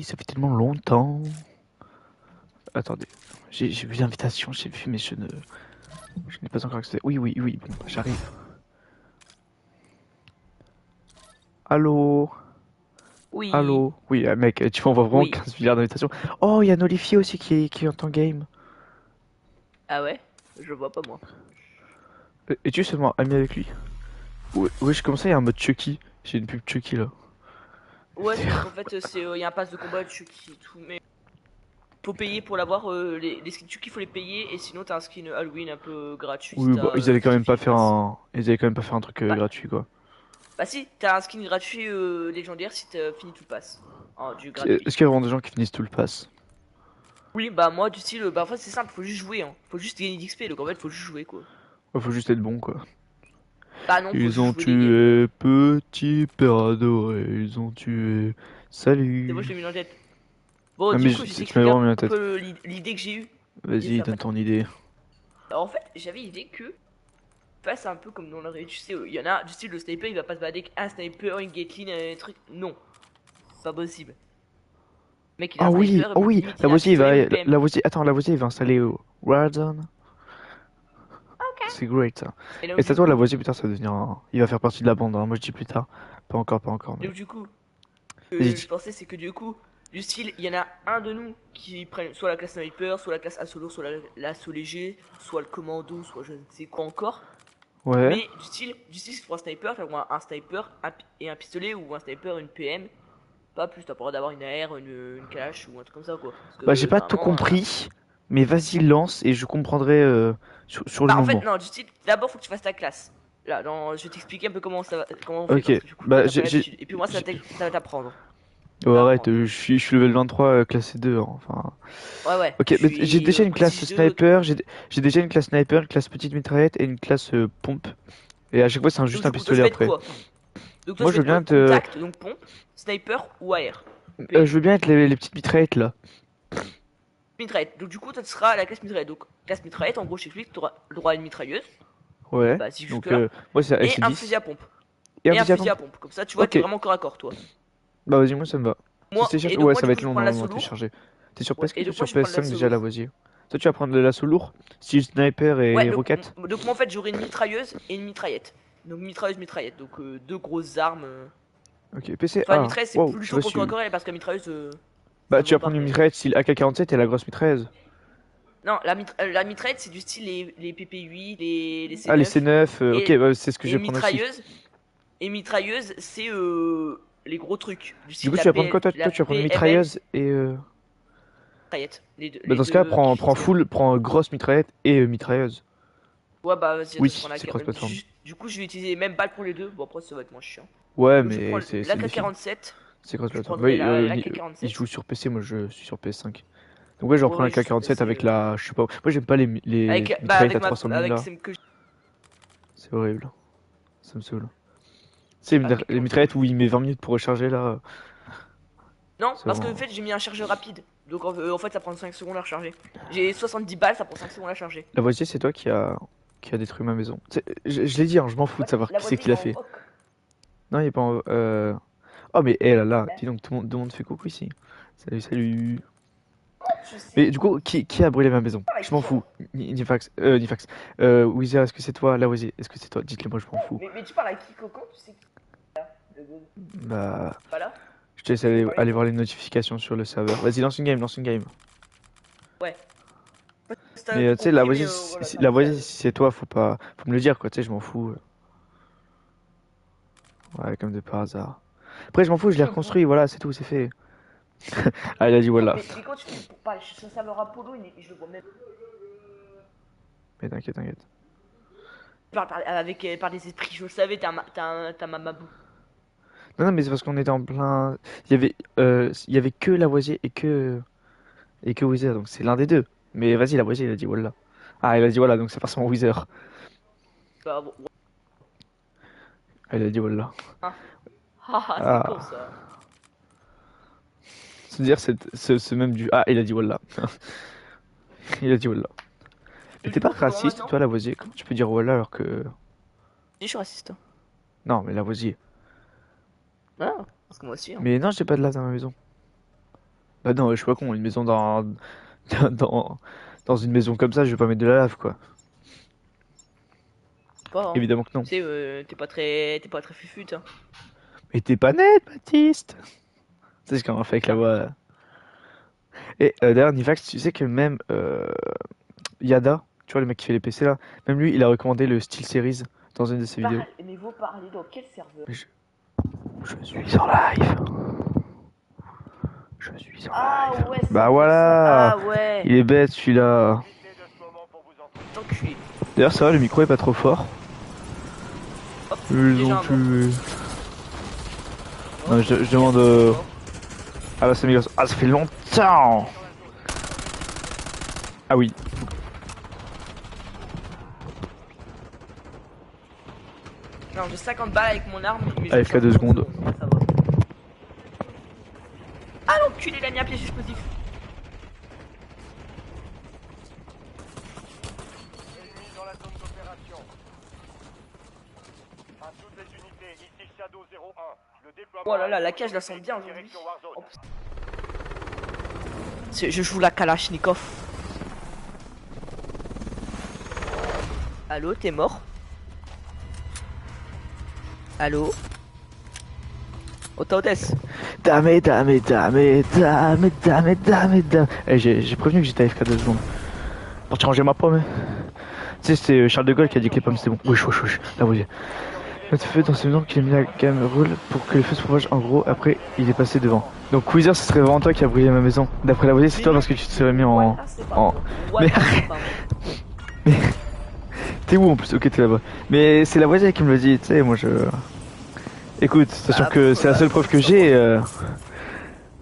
Ça fait tellement longtemps. Attendez, j'ai vu l'invitation, j'ai vu, mais je n'ai pas encore accès. Oui, oui, oui, bon, j'arrive. Allô? Oui, Allô? Oui, mec, tu m'envoies vraiment oui. 15 milliards d'invitations. Oh, il y a Nolifier aussi qui est en temps game. Ah ouais? Je vois pas moi. Es-tu seulement ami avec lui? Oui, je commence à, il y a un mode Chucky. J'ai une pub Chucky là. Ouais, c'est parce qu'en fait, y a un pass de combat dessus qui est tout, mais faut payer pour l'avoir. Les skins qu'il faut les payer, et sinon t'as un skin Halloween un peu gratuit si Oui, bah, t'as si tu fais le pass. ils allaient quand même pas faire un truc Bah, gratuit quoi. bah si, t'as un skin gratuit légendaire si t'as fini tout le pass. Oh, du gratuit. Est-ce qu'il y a vraiment des gens qui finissent tout le pass? Oui, bah moi du style, bah en fait c'est simple, faut juste jouer, hein. Faut juste gagner d'XP, donc en fait faut juste jouer quoi. Il faut juste être bon quoi. Bah non, faut Ils juste ont jouer les games. tué petit père adoré, ils ont tué. C'est moi je Salut. l'ai mis dans la tête. Bon, Non mais du coup, je vais tu m'as t'expliquer vraiment mis en un tête. peu l'idée que j'ai eue. Vas-y, En donne fait, ton idée. alors, en fait, j'avais l'idée que passe un peu comme dans la réalité. Tu sais, il y en a du style le sniper, il va pas se balader avec un sniper, une gatling, un truc. Non, pas possible. Le mec, il a Ah un oui, sniper, oh oui, limite, il a un pistolet ou une PM. Lavoisier il va installer Warzone. Ok. C'est great ça. Et donc, Et c'est du toi coup, Lavoisier, putain, ça va devenir il va faire partie de la bande, hein. Moi je dis plus tard. Pas encore, mais. donc, du coup, Vas-y, je pensais, c'est que du coup, du style, il y en a un de nous qui prenne soit la classe sniper, soit la classe assaut lourd, soit l'assaut léger, soit le commando, soit je ne sais quoi encore. ouais. Mais du style, pour un sniper, t'as un sniper et un pistolet ou un sniper, une PM. Pas plus, t'as pas le droit d'avoir une AR, une kalash ou un truc comme ça quoi. Parce Bah j'ai que pas tout normalement, compris, mais vas-y lance et je comprendrai sur le bah en fait moment. non, du style, d'abord faut que tu fasses ta classe. Là, je vais t'expliquer un peu comment on fait Ok, parce que du coup toi bah t'as pas l'habitude. Et puis moi j'ai- ça va t'apprendre. Ça oh, va arrête, apprendre. je suis level 23, classé 2, hein, enfin. Ouais ouais, je Ok, mais j'ai suis déjà une classe prestige 2. sniper, j'ai déjà une classe sniper, une classe petite mitraillette et une classe pompe. Et à chaque fois c'est Donc juste un du coup toi pistolet ça va être après. quoi? Donc toi Moi ça je va veux être bien quoi? être, Contact, donc pompe, sniper ou AR ou PM. je veux bien être les petites mitraillettes là. Mitraillette. Donc du coup toi tu seras à la classe mitraillette. Donc classe mitraillette, en gros je t'explique, tu auras le droit à une mitrailleuse, Ouais, basique jusque donc là, moi c'est et un fusil SC10. à pompe. Et un Et un fusil à fusil à pompe. pompe. Comme ça tu vois t'es Ok, vraiment corps à corps toi. bah vas-y, moi ça me va. Ça se Moi, télécharge? et donc Ouais, moi ça du va coup être je long prends normalement à l'assaut lourd. télécharger. T'es sur Ouais, et PS4 ou donc moi sur je vais prendre PS5 l'assaut déjà, lourd. Lavoisier? Toi tu vas prendre de l'assaut lourd, style sniper Ouais, et donc, roquette? donc moi en fait j'aurai une mitrailleuse et une mitraillette. Donc mitrailleuse, mitraillette. Donc deux grosses armes. Ok, PC, Enfin, la ah, mitrailleuse c'est wow, tu plutôt vois, pour le corps à corps parce que la mitrailleuse bah ça tu vas vaut pas prendre une rien. mitraillette style AK-47 et la grosse mitrailleuse. Non, la mitraillette c'est du style les PP8, les Ah, les C9. C9, ok, Et, bah, c'est ce que je et vais prendre aussi. mitrailleuse c'est les gros trucs. Du Du style coup, tu vas prendre quoi toi? la Toi, tu vas prendre PML, mitrailleuse et mitraillette. bah Les dans ce cas, deux qui prends sont. full, prends grosse mitraillette et mitrailleuse. Ouais, bah vas-y, attends, je prends Oui, la. c'est cross-platform. Du coup, je vais utiliser les mêmes balles pour les deux. Bon, après, ça va être moins chiant. Ouais, Donc, je prends mais c'est le défi. l'AK-47. C'est Je cross-platform. prendrai Oui, il l'AK-47. joue sur PC, moi je suis sur PS5. Donc ouais, je Ouais, reprends la ouais, je suis sur AK-47 PC. avec la, je sais pas. Moi j'aime pas les Bah, mitraillettes à 300 000 avec là. celle que j'ai. C'est horrible. Ça me saoule. C'est les AK-47, moi, mitraillettes je où kiffe il met trop. 20 minutes pour recharger là. Non, C'est parce que en vraiment. fait, j'ai mis un chargeur rapide. Donc, en fait, ça prend 5 secondes à recharger. J'ai 70 balles, ça prend 5 secondes à charger. Lavoisier, c'est toi qui a détruit ma maison. Je l'ai dit, hein, je m'en fous de Ouais, savoir la qui c'est voisine, qui il est l'a en fait. rock. Non, il est pas en... Oh, mais là là, dis donc, tout le monde fait coucou ici. Salut, salut. Je sais. Mais du coup, qui a brûlé ma maison? Pas avec Je m'en qui, toi? fous. Nifax, Nifax. Wizard, est-ce que c'est toi? Lavoisier, est-ce que c'est toi? Dites-le moi, je m'en fous. Mais tu parles avec qui, Coco? Tu sais qui là? Bah, Pas là? je te laisse Tu veux parler avec aller toi? voir les notifications sur le serveur. Vas-y, lance une game, lance une game. Ouais. Si t'as Mais tout tu sais, compris, mais voilà, c'est un peu Lavoisier, galère. si c'est toi, faut me le dire, quoi, tu sais, je m'en fous. Ouais, comme de par hasard. Après, je m'en fous, je l'ai reconstruit, voilà, c'est tout, c'est fait. Ah, il a dit voilà. Mais comment tu fais pour parler? Je suis sur serveur Apollo, je le vois même. Mais t'inquiète, t'inquiète. Par des esprits, je le savais, t'as ma mabou. Non, non, mais c'est parce qu'on était en plein. Il y avait que Lavoisier et que Wither, donc c'est l'un des deux. Mais vas-y, Lavoisier, il a dit voilà. Ah, il a dit voilà, donc c'est forcément Wither. Bah, bon, ouais. Ah, il a dit voilà. Hein. Ah, ah, c'est con Ah, ça. se dire ce même du. Ah, il a dit voilà. Il a dit voilà. Mais Donc, t'es du pas coup, on fait comment raciste, maintenant? toi, Lavoisier? Comment tu peux dire voilà alors que. Je suis raciste. Non, mais Lavoisier. Ah, parce que moi aussi, hein. Mais non, j'ai pas de là dans ma maison. Bah non, je suis pas con, une maison dans... dans... dans une maison comme ça, je vais pas mettre de la lave, quoi. Pas, hein. Évidemment que non. Tu sais, t'es pas très fufute, hein. Mais t'es pas net, Baptiste! Tu sais ce qu'on a fait avec la voix. Et d'ailleurs, Nivax, tu sais que même Yada, tu vois le mec qui fait les PC là, même lui, il a recommandé le Steel Series dans une de ses vidéos. Mais vous parlez dans quel serveur? Je suis en live. Je suis en Ah live. ouais, c'est Bah pour voilà! ça. Ah ouais. Il est bête celui-là. T'enculé. D'ailleurs, ça va, le micro est pas trop fort. Hop, Ils déjà ont un mort. tué. Mort. Non, je demande. Mort. Ah bah c'est Migos. Ah, ça fait longtemps! Ah oui. Non, j'ai 50 balles avec mon arme, mais AFK j'ai 2 secondes. ça va. Ah l'enculé, il a mis un piège explosif. Ennemi dans la zone d'opération. À toutes les unités, ici Shadow 01. Le déploiement. Oh là là, la cage la sent bien aujourd'hui. Direction Warzone. Oh, je joue la Kalachnikov. Allô, t'es mort? Allô? Otaotes. Dame. Eh, j'ai prévenu que j'étais AFK 2 secondes. Parti ranger ma pomme. Tu sais, c'est Charles de Gaulle qui a dit que les pommes c'était bon. Wesh. Là, vous voyez. Le feu dans ce maison qu'il a mis la gamme roule pour que le feu se propage. En gros, après, il est passé devant. Donc, Weezer, ce serait vraiment toi qui a brûlé ma maison. D'après la voisine, c'est toi parce que tu te serais mis en. Mais Mais. T'es où en plus? Ok, t'es là-bas. Mais c'est la voisine qui me le dit, tu sais, moi je. Écoute, sachant que c'est la seule preuve que j'ai.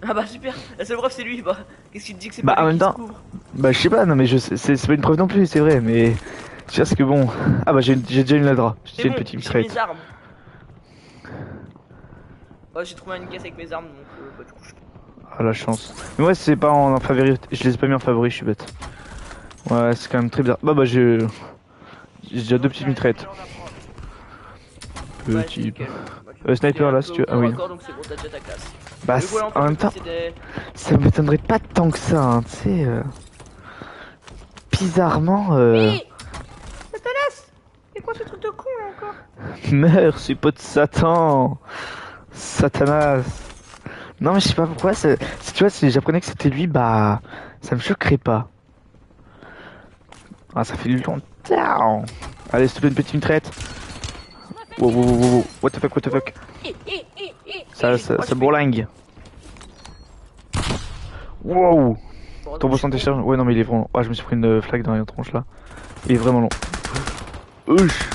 Ah bah super, la seule preuve c'est lui, bah qu'est-ce qu'il te dit que c'est Bah, pas en lui même qui se temps. couvre? Bah, je sais pas, non, mais c'est pas une preuve non plus, c'est vrai, mais. Je sais ce que bon. Ah, bah, j'ai déjà une ladra. J'ai C'est déjà bon, une petite j'ai mitraillette. mes armes. Bah j'ai trouvé une caisse avec mes armes, donc bah du coup je... Ah, la chance. Mais ouais, c'est pas en favori. Je les ai pas mis en favori, je suis bête. Ouais, c'est quand même très bizarre. Bah, j'ai déjà deux petites mitraillettes. Ouais, Petit. nickel. Bah, Sniper là, si tu veux. Ah oui. Donc c'est bon, t'as déjà ta classe. Bah, Mais voilà, en même temps, c'est des... ça m'étonnerait pas tant que ça, hein, tu sais. Bizarrement. Mais Satanas! C'est quoi ce truc de con là encore? Meurs, c'est pas de Satan. Satanas. Non, mais je sais pas pourquoi. Si tu vois, si j'apprenais que c'était lui, bah. Ça me choquerait pas. Ah, ça fait longtemps. Allez, s'il te plaît, une petite mitraillette. Wow. What the fuck. Ça bourlingue. Wow. Bon, Ton donc, santé charge. Ouais, non, mais il est vraiment long. Ah, je me suis pris une flaque dans la tronche là. Il est vraiment long. Ouch.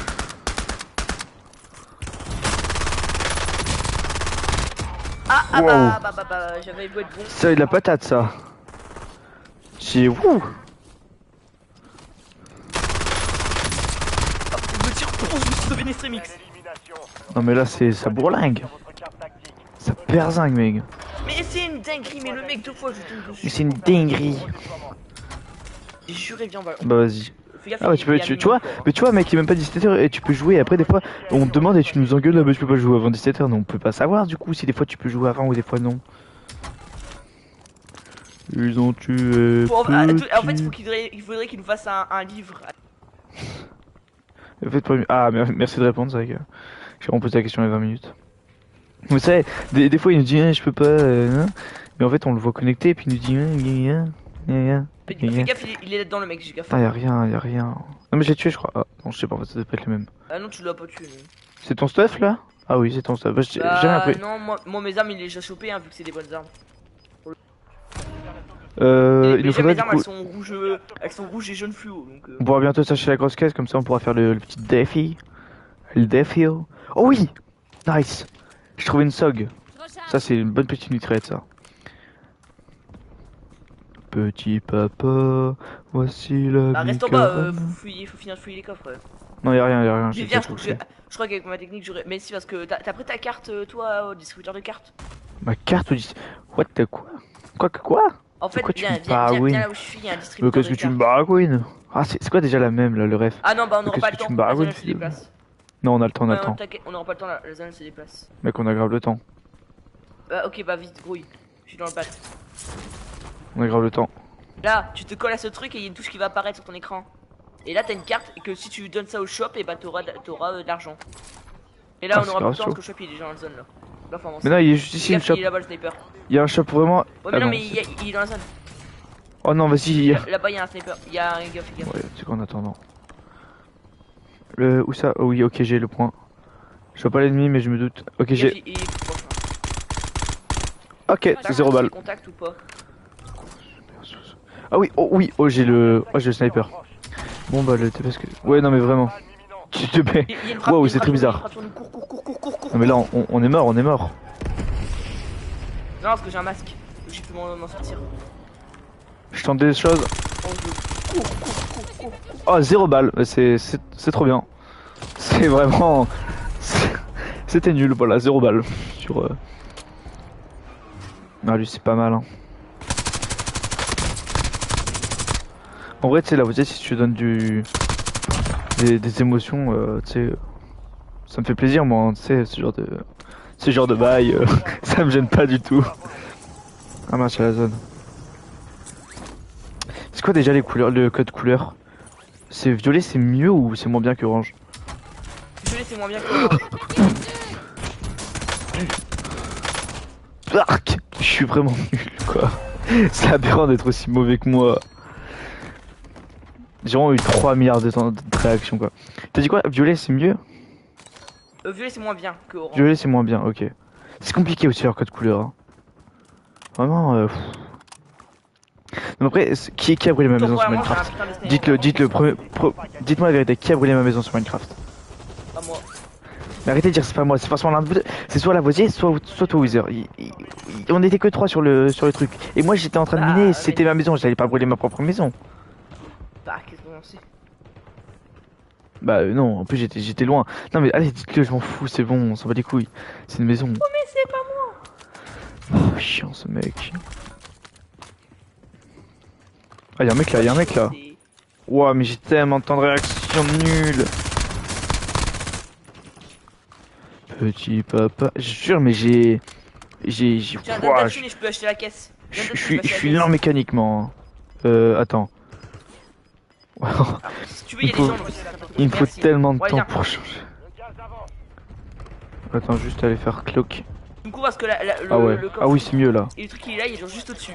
Ah Wow. bah, j'avais beau être bon. Ça, il de la patate, ça. J'ai. Wouh. Oh, il me tire. Oh, je me suis sauvé une extremix. Élimination. Non, mais là, ça bourlingue. Votre carte tactique. Ça perzingue, mec. Mais c'est une dinguerie, mais le mec deux fois je tombe dessus. Mais c'est une dinguerie. J'ai juré, viens, bah. Bah, vas-y. Fais gaffe, Ah, bah, il y a tu vois, encore. mais tu vois, mec, il est même pas 17h et tu peux jouer. Après, des fois, on te demande et tu nous engueules, là, bah, tu peux pas jouer avant 17h. Non, on peut pas savoir, du coup, si des fois tu peux jouer avant ou des fois non. Ils ont tué. En fait, Petit. il faudrait qu'il nous fasse un livre. Faites pas mieux. Ah, merci de répondre, c'est vrai que j'ai reposé la question il y a 20 minutes. Vous savez, des fois il nous dit, je peux pas, hein. Mais en fait on le voit connecté et puis il nous dit, Fais gaffe, il est là-dedans le mec, j'ai gaffe. Ah, y'a rien. Non, mais je l'ai tué, je crois. Ah, non, je sais pas, en fait, ça doit pas être le même. Ah non, tu l'as pas tué. Non. C'est ton stuff là? Ah, oui, c'est ton stuff. Bah, j'ai jamais appris. Non, moi mes armes il les a chopées, hein, vu que c'est des bonnes armes. Il nous faudrait mes du armes coup. elles sont rouges et jaune fluo, donc. On pourra bientôt s'acheter la grosse caisse, comme ça on pourra faire le petit défi. Le défi. Oh oui! Nice! J'ai trouvé une SOG. Ça, c'est une bonne petite mitraillette, ça. Petit papa, voici la Bah reste en bas, bicarone. faut finir de fouiller les coffres. Non, y'a rien, Mais j'ai viens, déjà tout je fait. crois qu'avec ma technique j'aurais. Mais si, parce que t'as pris ta carte, toi, au distributeur de cartes. Ma carte au What the quoi? Quoi? En fait, Pourquoi tu viens, me baragouines? viens là où je suis, il y a un Mais distributeur qu'est-ce de que tu me cartes. baragouines? Ah, c'est quoi déjà la même là, le ref? Ah non, bah on Mais aura pas le qu'est-ce que temps. tu me La baragouines, zone elle se fils de- déplace. Non, on a le temps, on a le Ouais, temps. t'inquiète, on aura pas le temps, la zone elle se déplace. Mec, on a grave le temps. Ok, bah vite, grouille. Je suis dans le bat. On a grave le temps. Là, tu te colles à ce truc et il y a une touche qui va apparaître sur ton écran. Et là, t'as une carte et que si tu donnes ça au shop, et bah t'auras de l'argent. Et là, Ah, on c'est aura grave plus de temps chaud. parce que le shop il est déjà dans la zone là. Là, faut avancer. Mais non, il est juste ici le Gaffe, shop. il est là-bas le sniper. Il y a un shop vraiment. Ouais, mais Ah non, non, mais il est dans la zone. Oh non, vas-y. Là-bas, il y a un sniper. Il y a un gars, fais gaffe. Ouais, c'est quoi en attendant. Où ça? Oh oui, ok, j'ai le point. Je vois pas l'ennemi, mais je me doute. Ok, Gaffe, j'ai. il est plus proche. Ok, Hein. 0 balle. Contact ou pas? Ah oui, oh j'ai le. Oh j'ai le sniper. Bon bah le TPS que. Ouais non mais vraiment. Tu te mets. Il y a une frappe, Waouh, il y a une c'est très frappe, bizarre. une frappe sur nous. Cours. Non mais là on est mort, on est mort. Non, parce que j'ai un masque. J'ai pu m'en sortir. Je tente des choses. Oh, je cours. Oh 0 balle, c'est trop bien. C'est vraiment. C'était nul, voilà, 0 balle. Sur. Ah lui c'est pas mal hein. En vrai tu sais là vous savez si tu donnes des émotions, tu sais. Ça me fait plaisir moi, hein, tu sais, ce genre de bail, ça me gêne pas du tout. Ah mince, il y a la zone. C'est quoi déjà les couleurs, le code couleur? C'est violet, c'est mieux ou c'est moins bien que orange? Violet, c'est moins bien que orange. Arc, je suis vraiment nul quoi. C'est aberrant d'être aussi mauvais que moi. J'ai vraiment eu 3 milliards de temps de réaction quoi. T'as dit quoi? Violet c'est mieux? Violet, c'est moins bien que orange. Violet c'est moins bien, ok. C'est compliqué aussi leur code couleur. Hein. Vraiment. Non, après, qui a brûlé ma maison sur Temporairement, j'ai un Minecraft? putain de sniper. Dites-moi la vérité, qui a brûlé ma maison sur Minecraft? Pas moi. Mais arrêtez de dire c'est pas moi, c'est forcément l'un de vous deux. C'est soit Lavoisier, soit toi Wither. On était que 3 sur le truc. Et moi j'étais en train de Bah, miner, mais- c'était ma maison, j'allais pas brûler ma propre maison. Bah, qu'est-ce qu'on en sait? Bah non, en plus j'étais loin. Non mais allez, dites-le, je m'en fous, c'est bon, on s'en bat les couilles. C'est une maison. Oh, mais c'est pas moi. Oh, chiant ce mec. Ah y'a un mec là. C'est- Ouah, mais j'ai tellement de temps de réaction nul. Petit papa, je jure, mais j'ai. Tiens, donne Ouah, ta thune et je peux acheter la caisse. Donne ta thune, je peux acheter la suis caisse. lent mécaniquement. Attends. Si tu veux, il y a Il des faut- gens. Il me faut Merci. tellement de Ouais, temps viens. pour changer. Le gaz avance. Attends, juste aller faire clock. Du coup, parce que Ah ouais. le Ah oui, c'est mieux là. et le truc il est là, il est genre juste au-dessus.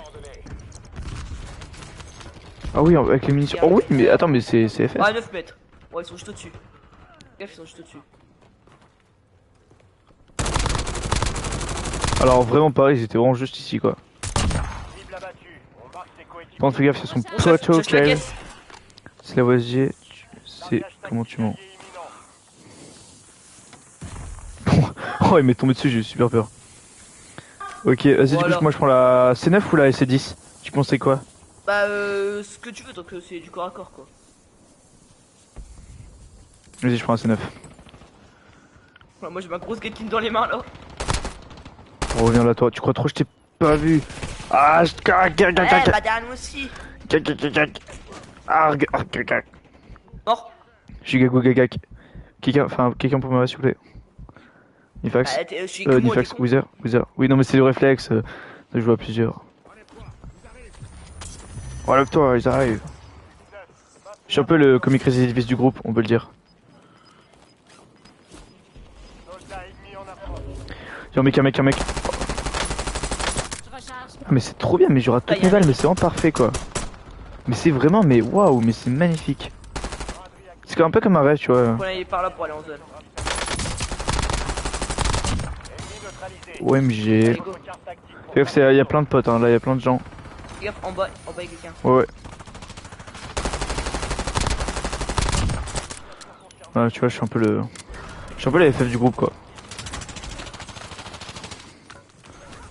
Ah oui, avec les munitions. Oh oui, mais attends, mais c'est FS. Ouais, 9 mètres. Ouais, ils sont juste au-dessus. Gaffe, ils sont juste au-dessus. Alors vraiment pareil, ils étaient vraiment juste ici quoi. Cible abattue. On marque ses coéquipiers. Bon, fais gaffe, c'est son Bon, chef, poteau j'achète la Kyle. caisse. C'est Lavoisier. C'est. Marquage Comment tu mens? tactique imminent. Oh, il m'est tombé dessus, j'ai eu super peur. Ok, vas-y, du Voilà. coup, moi je prends la C9 ou la SC10? Tu pensais quoi? Bah, ce que tu veux, donc c'est du corps à corps quoi. Vas-y, je prends la C9. Ouais, moi j'ai ma grosse Gatling dans les mains là. Reviens là, toi. Tu crois trop, je t'ai pas vu. Ah, je. Eh, bah derrière nous aussi. Mort. Je suis gagou gagak. Quelqu'un pour me s'il vous plaît. Nifax. Bah, je suis que moi, Nifax, t'es con. Wither. Oui, non, mais c'est le réflexe. Ça joue à plusieurs. Oh, lève-toi, ils arrivent. Je suis un peu le comic récidivis du groupe, on peut le dire. Soldat ennemi en approche. Y'a un mec. Ah, mais c'est trop bien, mais j'aurai toutes Ah, mes y a un balles, mec. mais c'est vraiment parfait quoi. Mais c'est vraiment, mais waouh, mais c'est magnifique. C'est un peu comme un rêve, tu vois. Faut aller par là pour aller en zone. Ennemi neutralisé. OMG. Allez, go. Carte tactique pour Fais gaffe, y a plein de potes, hein. Là, y a plein de gens. Fais gaffe, en bas, il y a quelqu'un. Ouais. Ouais, tu vois, je suis un peu la FF du groupe quoi.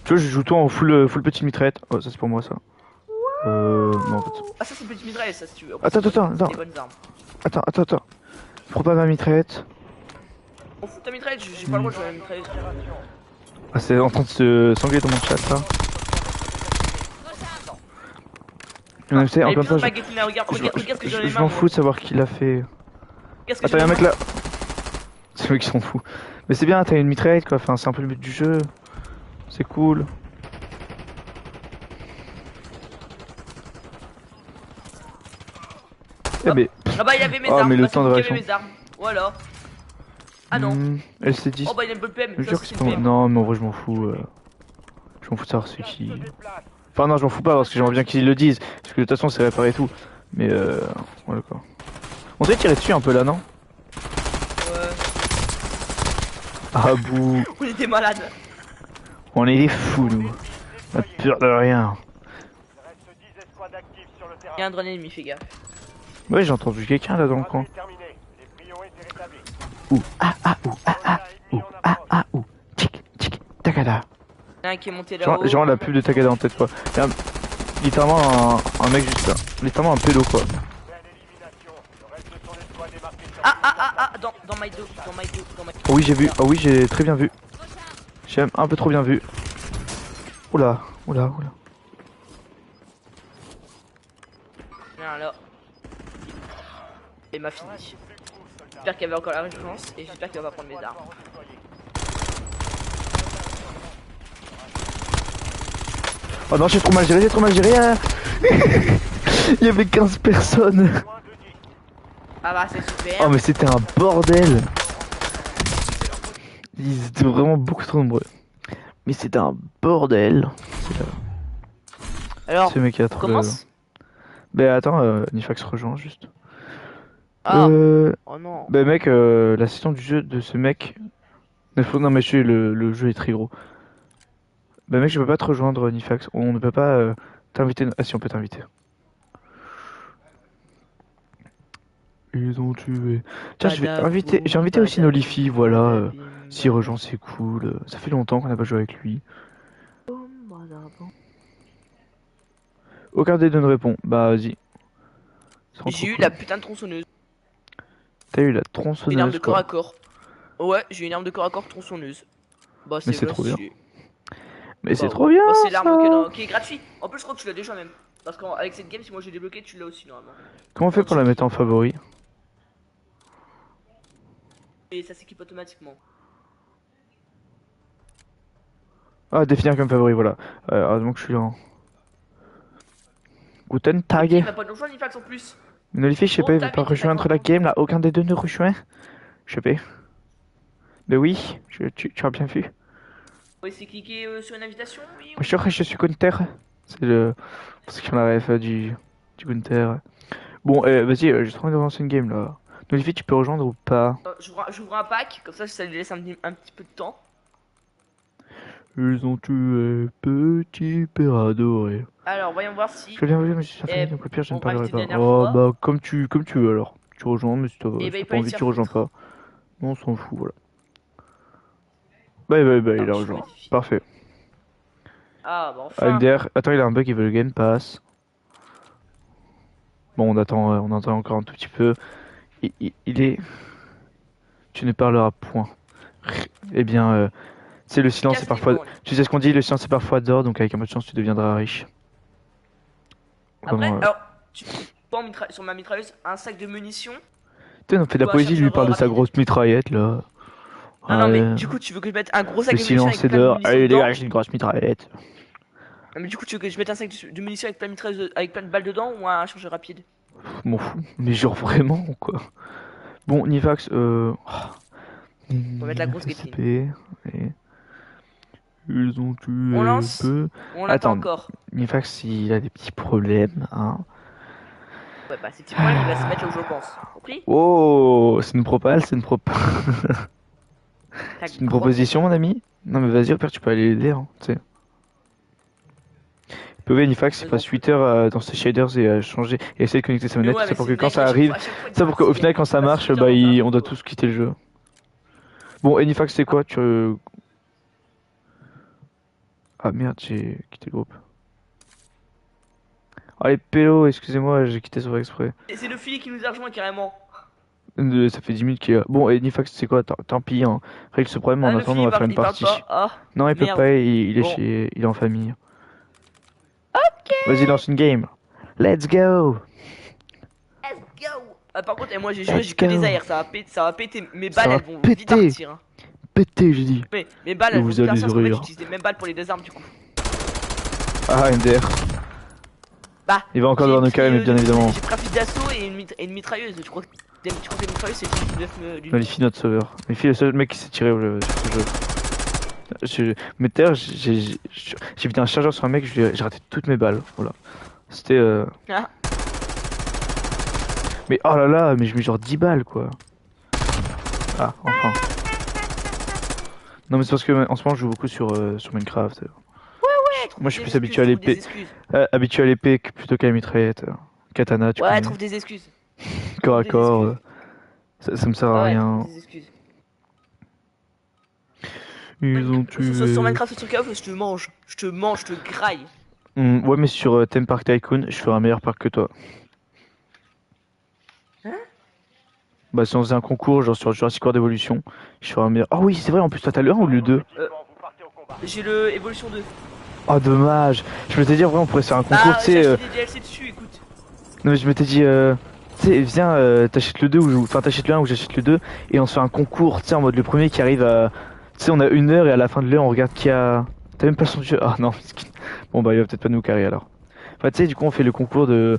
Tu vois, je joue tout en full petite mitraillette. Oh, ça c'est pour moi ça. Non en fait. Ah, ça c'est une petite mitraille, ça si tu veux. Attends. C'est des bonnes armes. Attends. Prends pas ma mitraillette. On fout ta mitraille, j'ai pas le droit de jouer à la mitraille. Ah, c'est en train de se s'engueuler dans mon chat ça. Non, tu sais, Allez, encore une fois, putain, ma Gatling là, regarde ce que j'ai dans les je mains. m'en moi. fous de savoir qui l'a fait. Regarde ce que Attends, j'ai y'a un dans mec les là. C'est eux qui s'en fout. Mais c'est bien, t'as une mitraillette quoi. Enfin, c'est un peu le but du jeu. C'est cool. Eh mais. Ah bah il avait mes Oh, armes, mais le bah, c'est temps de lui qui avait réaction. mes armes. Voilà. Ah non. Elle s'est dit. Oh bah il a une bonne PM, Je ça jure que c'est c'est une pas. PM. Non, mais en vrai, je m'en fous. Je m'en fous de savoir c'est Gaz qui. se déplace. Enfin, non, je m'en fous pas parce que j'aimerais bien qu'ils le disent. Parce que de toute façon, c'est réparé et tout. Mais voilà quoi. On devrait tirer dessus un peu là, non? Ouais. Ah bouh. On était malades. On est des fous, nous. On a peur de rien. Il reste 10 escouades actives sur le terrain. Il y a un drone ennemi, fais gaffe. Ouais, j'ai entendu quelqu'un là dans le coin. Trajet terminé. Les prions étaient rétablis. Ouh, ah, ah, ouh, ah, ah, Soldat ouh, ennemi en ah, approche. ah, ouh. Tic, tic, takada. Il y en a un qui est monté là-haut. Genre la pub de Takada en tête quoi. Il y a littéralement un mec juste là. Littéralement un pédo quoi. Belle élimination. Le reste de son escouade est marqué sur Dans my do, dans my do, dans my do. Oh oui, j'ai vu. Oh oui, j'ai très bien vu. J'ai même un peu trop bien vu. Oula, oula, oula. Viens là. Et m'a fini. J'espère qu'il y avait encore la récompense et j'espère qu'il va pas prendre mes armes. Oh non, j'ai trop mal géré, j'ai trop mal géré. Ah. Il y avait 15 personnes. Ah bah c'est super. Oh mais c'était un bordel. Ils étaient vraiment beaucoup trop nombreux. Mais c'était un bordel. Alors, Ce mec qui a on trop. commence. Bah attends, Nifax rejoint juste. Ah. Oh non. Bah mec, la session du jeu de ce mec. Non mais le jeu est très gros. Bah mec, je peux pas te rejoindre Nifax. On ne peut pas t'inviter. Ah si, on peut t'inviter. Ils ont tué. Tiens, j'ai invité aussi Nolifi, voilà. S'il rejoint, c'est cool. Ça fait longtemps qu'on n'a pas joué avec lui. Aucun des deux ne répond. Bah vas-y. Ça rend J'ai trop eu cool. la putain de tronçonneuse. T'as eu la Une arme tronçonneuse de corps à quoi. corps. Ouais, j'ai une arme de corps à corps tronçonneuse. Bah Mais c'est bien trop bien. stylé. Mais c'est Bah, trop bien. Bah, c'est l'arme Ça. qui est gratuite. En plus, je crois que tu l'as déjà même. Parce qu'avec cette game, si moi j'ai débloqué, tu l'as aussi normalement. Comment on fait pour la mettre en favori? Et ça s'équipe automatiquement. Ah, définir comme favori, voilà. Heureusement que je suis là. Guten Il Tag. m'a pas de rejoindre Nifax en plus. Nolifi, je sais Oh, pas, il veut t'as pas mis tes rejoindre la accords. game là. Aucun des deux ne rejoint. Je sais pas. Mais oui, tu as bien vu. On va essayer de cliquer sur une invitation. Oui, Je crois que je suis Gunther. C'est le. Pour ceux qui ont la ref du Gunther. Bon, vas-y, j'ai trop envie de lancer une game là. Nolifi, tu peux rejoindre ou pas? J'ouvre un pack, comme ça lui laisse un petit peu de temps. Ils ont tué petit père adoré. Alors, voyons voir si. Je viens voir, mais je suis sa famille, Eh, donc au pire, je ne on va parlerai rajouter pas. une dernière Oh, fois. bah, comme tu veux alors. Tu rejoins, mais si t'as Eh ben, il pas peut aller envie, se tu faire rejoins foutre. pas. Non, on s'en fout, voilà. Bah, il a je rejoint. modifie. Parfait. Ah, bah enfin. MDR, attends, il a un bug, il veut le Game Pass. Bon, on attend encore un tout petit peu. Il est. Tu ne parleras point. Eh bien, c'est le silence, c'est Casse les parfois. bornes. Tu sais ce qu'on dit, le silence est parfois d'or, donc avec un peu de chance, tu deviendras riche. Après, Vraiment, alors, tu prends sur ma mitrailleuse un sac de munitions. Putain, on fait de la Ou un poésie, lui chargeur parle de sa rapide. grosse mitraillette là. Non, non, mais Ouais. du coup, tu veux que je mette un gros sac Le de munitions silence avec est plein de dehors. munitions Allez, les dedans. gars, j'ai une grosse mitraillette. Non, mais du coup, tu veux que je mette un sac de munitions avec plein de mitrailleuses, avec plein de balles dedans ou un chargeur rapide? M'en fous. Mais genre vraiment quoi. Bon, Nivax, On va mettre la grosse FSP, et... Ils ont tué On lance peu. Ou on Attends. attend encore? Nivax, il a des petits problèmes, hein. Ouais, bah, ces petits problèmes, il va se mettre là où je pense. Compris? Oh, c'est une propale, c'est une c'est une proposition, mon ami. Non mais vas-y, au pire tu peux aller l'aider, hein, tu sais. Il peut Nifax, il passe 8 heures dans ses shaders et changer et essayer de connecter sa manette, c'est pour que quand ça arrive, ça pour qu'au final quand ça marche, bah on doit tous quitter le jeu. Bon, et Nifax c'est quoi? Ah merde, j'ai quitté le groupe. Allez, Pélo, excusez-moi, j'ai quitté sur exprès. C'est le filet qui nous a rejoint carrément. Ça fait 10 minutes qu'il y a. Bon, et Nifax c'est quoi? Tant pis, hein. Règle ce problème, en Le attendant, on filet, va faire une il parle partie. pas. Ah, Non, il peut merde. pas, il est Bon. il est en famille. Vas-y, lance une game. Let's go. Let's go. Ah, par contre, moi j'ai joué, Let's j'ai que go. des AR, ça va péter. Mes Ça balles, va elles vont vite péter. partir. Hein. Pété, j'ai dit. Mais mes balles, Et elles vont vous vite allez partir parce qu'en fait, rire. j'utilise les mêmes balles pour les deux armes du coup. Ah, MDR. Bah. Il va encore j'ai devoir nous pris, carrer, mais bien évidemment. J'ai pris un fusil d'assaut et une mitrailleuse. Tu crois que les mitrailleuses c'est le 9 du. Malifie notre sauveur. Malifie le seul mec qui s'est tiré au jeu. Mais d'ailleurs, j'ai vidé un chargeur sur un mec, j'ai raté toutes mes balles. Voilà. C'était. Ah. Mais oh là là, mais je mets genre 10 balles quoi. Ah, enfin. Non, mais c'est parce que en ce moment je joue beaucoup sur Minecraft. Moi je suis plus habitué à l'épée. Habitué à l'épée plutôt qu'à la mitraillette. Katana, tu Ouais, connais. trouve des excuses. Corps à des corps. excuses. Ça me sert à Ouais, rien. trouve des excuses. Ils ont Que ce soit sur tué. Minecraft ou sur KOF, je te mange. Je te graille. Ouais, mais sur Theme Park Tycoon, je ferai un meilleur parc que toi. Hein? Bah, si on faisait un concours, genre sur Jurassic World Evolution, je ferai un meilleur. Ah oui, c'est vrai, en plus, toi t'as le 1 ou le 2? Vous partez au combat. J'ai le Evolution 2. Oh, dommage. Je m'étais dit, en vrai, on pourrait faire un concours, Bah, tu j'ai sais. acheté des DLC dessus, écoute. Non, mais je m'étais dit, tu sais, viens, t'achètes le 2 ou. Enfin, t'achètes le 1 ou j'achète le 2, et on se fait un concours, tu sais, en mode le premier qui arrive à. Tu sais, on a 1 heure et à la fin de l'heure, on regarde qui a. T'as même pas son jeu. Ah non, bon, bah, il va peut-être pas nous carrer alors. Enfin, tu sais, du coup, on fait le concours de.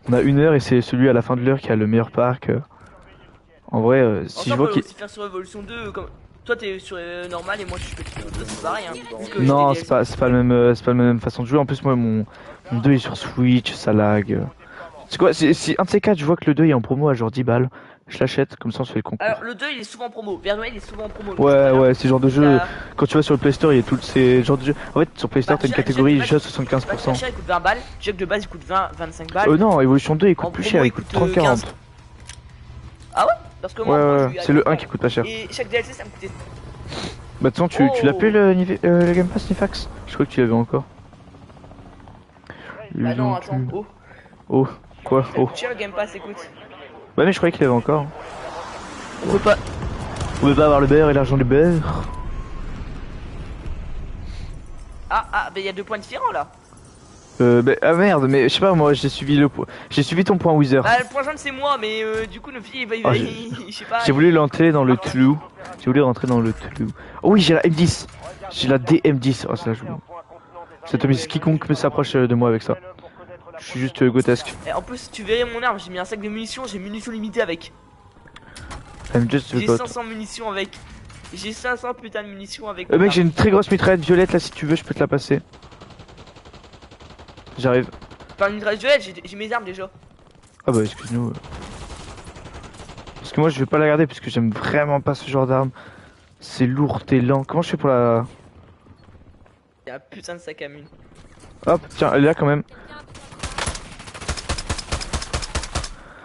On a 1 heure et c'est celui à la fin de l'heure qui a le meilleur parc. En vrai, si je vois on peut qu'il. aussi faire sur Evolution 2 comme. Toi t'es sur normal et moi je suis sur 2, c'est pareil hein. Parce que Non, j'ai des c'est pas le même, c'est pas la même façon de jouer. En plus, moi, mon 2 est sur Switch, ça lag. C'est quoi? Si un de ces quatre, je vois que le 2 est en promo à genre 10 balles, je l'achète, comme ça on se fait le concours. Alors le 2 il est souvent en promo, Verdway il est souvent en promo. Ouais, c'est le genre de jeu. T'as- Quand tu vas sur le Play Store, il y a tout. C'est le genre de jeu. En fait, sur Play Store, Bah, t'as une Jack catégorie de base, jeu à Jack 75%. cher il coûte 20 balles, Jack de base il coûte 25 balles. Non, Evolution 2 il En coûte plus promo, cher, il il coûte coûte, 30-40. Ah ouais? Parce que moi, Ouais, moi, ouais, je suis à c'est le 1 200. qui coûte pas cher. Et chaque DLC ça me coûtait. Bah, de toute façon, tu l'as Oh. plus le Game Pass Nifax? Je crois que tu l'avais encore. Bah Ils non, ont attends, tué. oh. Oh, quoi? Ça Oh. coûte cher le Game Pass, écoute. Bah, mais je croyais qu'il avait encore. On peut pas. On veut pas avoir le beurre et l'argent du beurre. Ah, bah il y a 2 points différents là. Ah merde, mais je sais pas, moi j'ai suivi ton point Wither. Bah le point jaune c'est moi, mais du coup le fille il va, Ah, je sais pas. J'ai voulu rentrer dans le trou. J'ai voulu rentrer dans le trou. Oh oui, j'ai la M10. J'ai la DM10. Oh, ça joue. Cette mise quiconque s'approche de moi avec ça. Je suis juste grotesque. Et en plus tu verrais mon arme, j'ai mis un sac de munitions, j'ai munitions limitées avec. I'm just a J'ai goat. 500 munitions avec. J'ai 500 putain de munitions avec. Mec, j'ai une très grosse mitraillette violette là, si tu veux, je peux te la passer. J'arrive. Pas une mitrailleuse violette, j'ai mes armes déjà. Ah bah, excuse-nous. Parce que moi, je vais pas la garder parce que j'aime vraiment pas ce genre d'arme. C'est lourd et lent. Comment je fais pour la. Y'a un putain de sac à mine. Hop, tiens, elle est là quand même.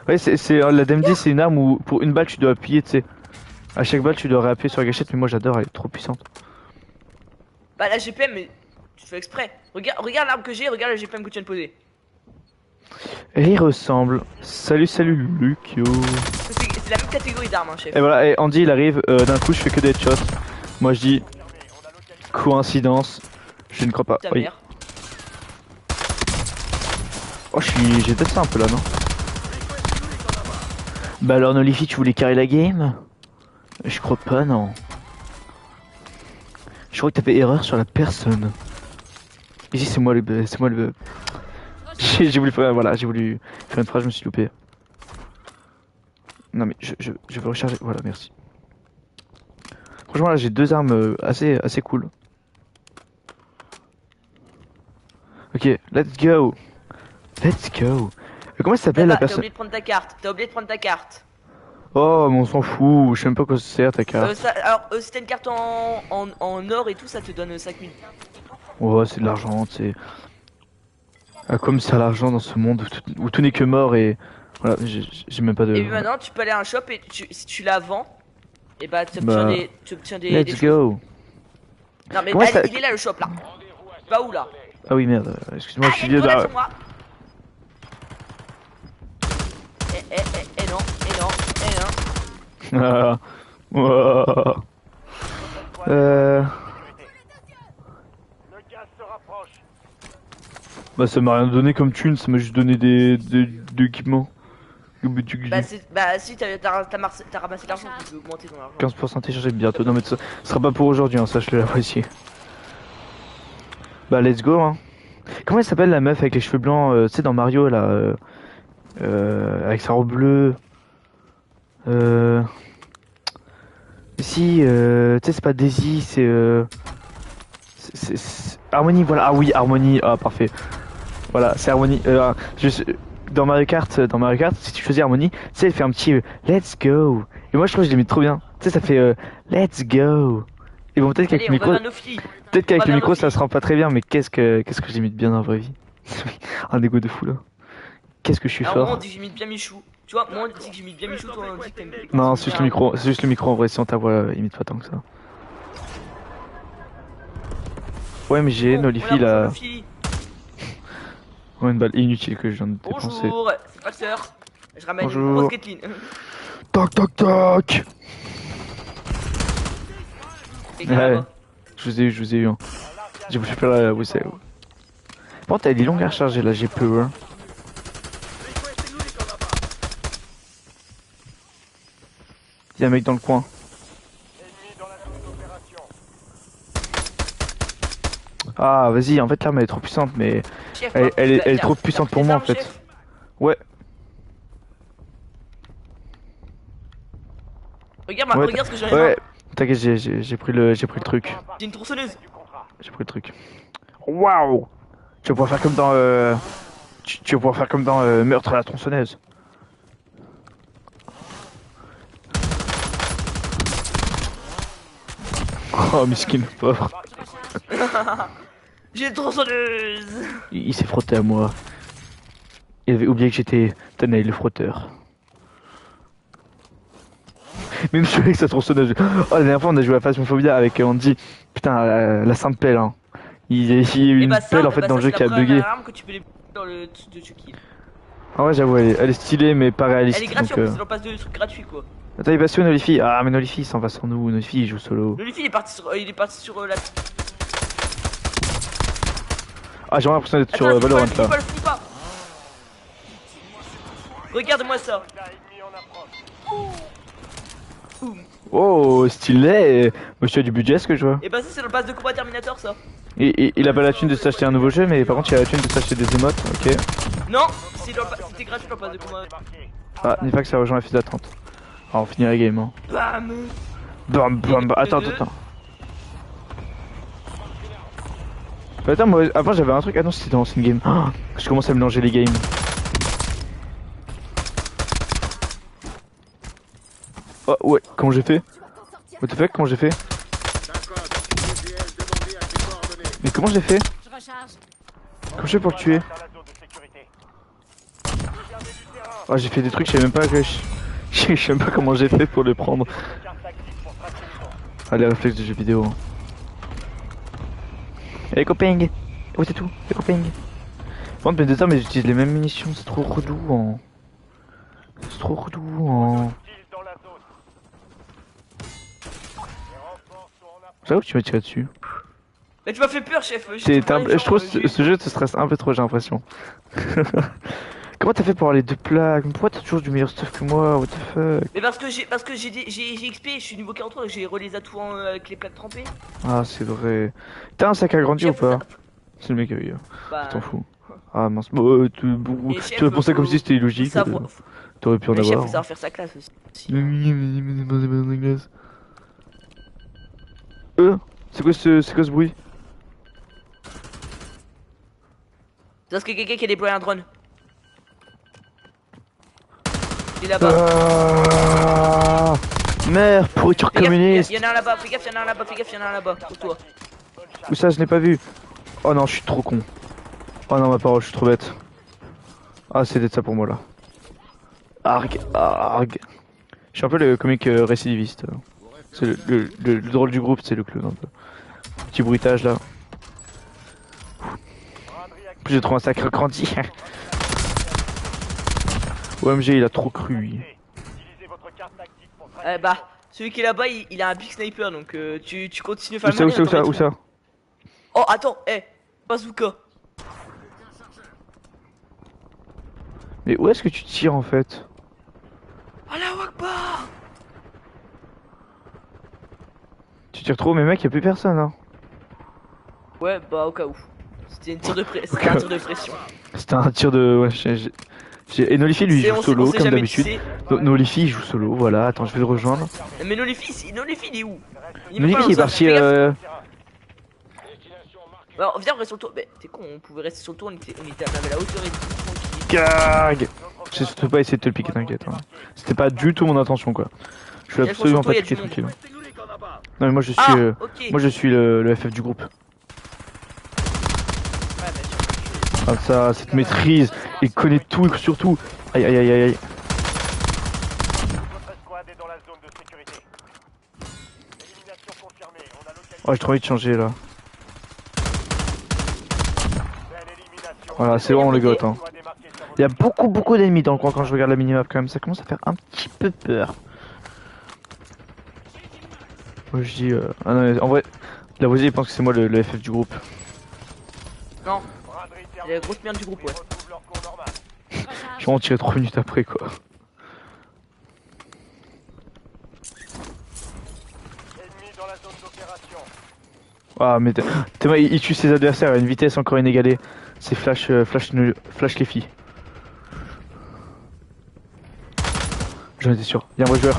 Ouais, la DMD, c'est une arme où pour une balle tu dois appuyer, tu sais. À chaque balle tu dois réappuyer sur la gâchette, mais moi j'adore, elle est trop puissante. Bah la GPM, mais tu fais exprès. Regarde l'arme que j'ai, regarde la GPM que tu viens de poser. Et il ressemble. Salut, Luke, yo. C'est la même catégorie d'armes, hein, chef. Et voilà, et Andy il arrive, d'un coup je fais que des headshots. Moi je dis coïncidence. Je ne crois pas. Ta Oui. mère. Oh, j'ai peut-être ça un peu là, non? Bah alors Nolifi, tu voulais carrer la game? Je crois pas, non. Je crois que t'as fait erreur sur la personne. Ici c'est moi le. J'ai voulu faire, voilà, j'ai voulu faire une phrase, je me suis loupé. Non mais je veux recharger, voilà, merci. Franchement là j'ai 2 armes assez cool. Ok, let's go. Let's go. Comment ça s'appelle la T'as personne? oublié de prendre ta carte. T'as oublié de prendre ta carte. Oh mais on s'en fout, je sais même pas quoi ça sert ta carte. Alors, si t'as une carte en or et tout, ça te donne 5000. Ouais, c'est de l'argent, c'est. À quoi me sert l'argent dans ce monde où tout n'est que mort et. Voilà, j'ai même pas de. Et puis maintenant, tu peux aller à un shop et si tu la vends, et bah tu Bah, obtiens des. Let's go. Non mais Comment allez, ça- il est là le shop là. Va où là? Ah oui, merde, excuse-moi, je suis vieux. Grenade sur moi. Non, non. Ah, ouah. Le gaz se rapproche. Bah, ça m'a rien donné comme thune, ça m'a juste donné des équipements. Bah si t'as ramassé l'argent, tu peux augmenter ton argent. 15% téléchargé bientôt. Non, mais ça sera pas pour aujourd'hui, hein, sache-le, apprécier. Bah, let's go, hein. Comment elle s'appelle la meuf avec les cheveux blancs, tu sais, dans Mario là, avec sa robe bleue. Euh... Si, tu sais, c'est pas Daisy, Harmony, voilà. Ah oui, Harmony, ah parfait. Voilà, c'est Harmony. Dans Mario Kart, si tu choisis Harmony, tu sais, elle fait un petit Let's go. Et moi, je trouve que je l'imite trop bien. Tu sais, ça fait Let's go. Et bon, peut-être qu'avec Allez, le on va micro, vers nos filles. peut-être On qu'avec va le vers micro, nos ça filles. se rend pas très bien, mais qu'est-ce que j'imite bien dans la vraie vie. Un égo de fou là. Qu'est-ce que je suis Alors, moi, on fort. dit que j'imite bien Michou. Tu vois, moi, on dit que j'imite bien Michou, toi, on dit que t'aimes Non, t'imites bien. c'est juste le micro en vrai, sinon ta voix imite pas tant que ça. Ouais, mais j'ai Bon, Nolifi voilà, bonjour là. nos filles. Ouais, une balle inutile que je viens de dépenser. Bonjour, c'est pas sœur. Je ramène une grosse Bonjour. Kathleen. Toc toc toc. Et Ouais, là-bas. je vous ai eu. Hein. J'ai voulu faire la whistle. Par contre, elle est longue à recharger là, j'ai peu. Hein. Il y a un mec dans le coin. Ennemi dans la zone d'opération. Ah, vas-y, en fait l'arme elle est trop puissante, mais Chef, elle est trop puissante pour moi en fait. Ouais, Regarde, ouais, regarde ce que j'ai ouais. T'inquiète, j'ai pris le truc. J'ai une tronçonneuse. Du contrat. J'ai pris le truc. Waouh! Tu vas pouvoir faire comme dans tu vas pouvoir faire comme dans Meurtre à la tronçonneuse. Oh, miskin, le pauvre. J'ai une tronçonneuse. Il s'est frotté à moi. Il avait oublié que j'étais Tanaï le frotteur. Même je avec sa tronçonneuse. Oh, la dernière fois, on a joué à Phasmophobia avec Andy. Putain, la sainte pelle, hein. Il y a eu Et une bah ça, pelle en fait dans le jeu qui a c'est la bugué. première arme que tu peux débloquer dans le truc de Chucky. Ah ouais, j'avoue, elle est stylée mais pas réaliste. Elle est gratuite, donc, c'est dans le pass de trucs gratuits quoi. Attends, il va sur Nolifi. Ah, mais Nolifi, il s'en va sans nous. Nolifi, il joue solo. Le Luffy il est parti sur la. Ah, j'ai vraiment l'impression d'être sur Attends, Valorant finis là. pas, finis pas. Regarde-moi ça. Soldat ennemi en approche. Oh, stylé. Monsieur a du budget, ce que je vois. Et bah ça c'est dans le pass de combat Terminator ça. Et il a pas la thune de s'acheter un nouveau jeu, mais par contre, il a la thune de s'acheter des émotes. Ok. Non, c'était gratuit dans le pass de combat. Démarqué. Ah, dis pas que ça rejoint la file d'attente. Ah, on finit la game, hein. Bam. Bam, bam, bam. Attends. Attends, moi, avant j'avais un truc. Ah non, c'était dans une game. Ah, je commence à mélanger les games. Oh, ouais, comment j'ai fait? What the fuck, comment j'ai fait? Mais comment j'ai fait? Je recharge. Comment je fais pour le tuer? Dans la zone de sécurité. Regardez du terrain. Oh, j'ai fait des trucs, je sais même pas que je sais même pas comment j'ai fait pour le prendre. Carte tactique pour tracer le vent. Ah, les réflexes de jeux vidéo. Et les copains. Oh, c'est tout, les copains. Bon, depuis 2 ans, mais j'utilise les mêmes munitions, c'est trop relou en. C'est trop relou en. Hostiles dans la zone. Les renforts sont en approche. J'avoue que tu m'as tiré dessus. Mais tu m'as fait peur chef. Je trouve ce jeu te stresse un peu trop, j'ai l'impression. Comment t'as fait pour avoir les 2 plaques? Pourquoi t'as toujours du meilleur stuff que moi? What the fuck? Mais parce que j'ai XP, je suis niveau 43 j'ai relié les atouts avec les plaques trempées. Ah, c'est vrai. T'as un sac agrandi ou Chef, pas? C'est le mec qui a eu. Bah, T'en fous. Ah mince. Bon, Et chef, tu as pensé comme si c'était illogique. T'aurais pu en Mais chef, faut avoir. savoir faire sa classe aussi. C'est quoi ce bruit? C'est parce que quelqu'un qui a déployé un drone. Il est là-bas. Ah, merde, pourriture communiste. Y'en a un là-bas, fais gaffe, y'en a un là-bas, fais gaffe, y'en a un là-bas, pour toi. Où ça, je n'ai pas vu. Oh non, je suis trop con. Oh non, ma parole, je suis trop bête. Ah, c'est d'être ça pour moi là. Arg, arg. Je suis un peu le comique récidiviste. C'est le drôle du groupe, c'est le clown un peu. Petit bruitage là. En plus, j'ai trouvé un sacré grandi. OMG, il a trop cru. Lui. Utilisez votre carte tactique pour tracer. Bah, celui qui est là-bas, il a un big sniper, donc tu continues Où ça, où ça, où ça, où ça? Oh, attends, bazooka. Mais où est-ce que tu tires en fait? Allahu Akbar. Tu tires trop, mais mec, y'a plus personne hein. Ouais, bah au cas où. C'était un tir de pression. C'était un tir de... Ouais, Et Nolifi lui C'est- joue on sait- solo on sait comme jamais d'habitude. qui Nolifi il joue solo, voilà, attends je vais le rejoindre. c'est. Mais Nolifi, il est où? Il est même pas Nolifi dans il est le parti... zone, fais gaffe. Destination marquée. Alors, viens, on reste sur le tour. Mais t'es con, on pouvait rester sur le tour, on avait la hauteur et tout. tranquille. Gag. J'ai surtout pas essayé de te le piquer, t'inquiète. Hein. C'était pas du tout mon intention quoi. Je suis Il y a absolument sur le pas tour, il y piqué a du monde. tranquille. Non mais moi je suis... Ah, ok. Moi je suis le FF du groupe. Ouais, bah, Ah, ça, cette maîtrise, il connaît tout sur tout. Aïe aïe aïe aïe aïe. Votre escouade est dans la zone de sécurité. Élimination confirmée. On a localisé. Oh j'ai trop envie de changer là. Belle élimination. Voilà c'est bon le goth hein. Escouade est marquée sur votre Il y a beaucoup d'ennemis dans le coin quand je regarde la minimap quand même, ça commence à faire un petit peu peur. Moi je dis... Ah non mais en vrai, la voisine il pense que c'est moi le FF du groupe. Non, braderie il y a la terminée. grosse merde du groupe, Ils ouais. retrouvent leur cours normal. Je vais en tirer 3 minutes après quoi. Ennemi dans la zone d'opération. Ah mais Thomas il tue ses adversaires à une vitesse encore inégalée. C'est flash les filles. J'en étais sûr. Il y a un vrai joueur.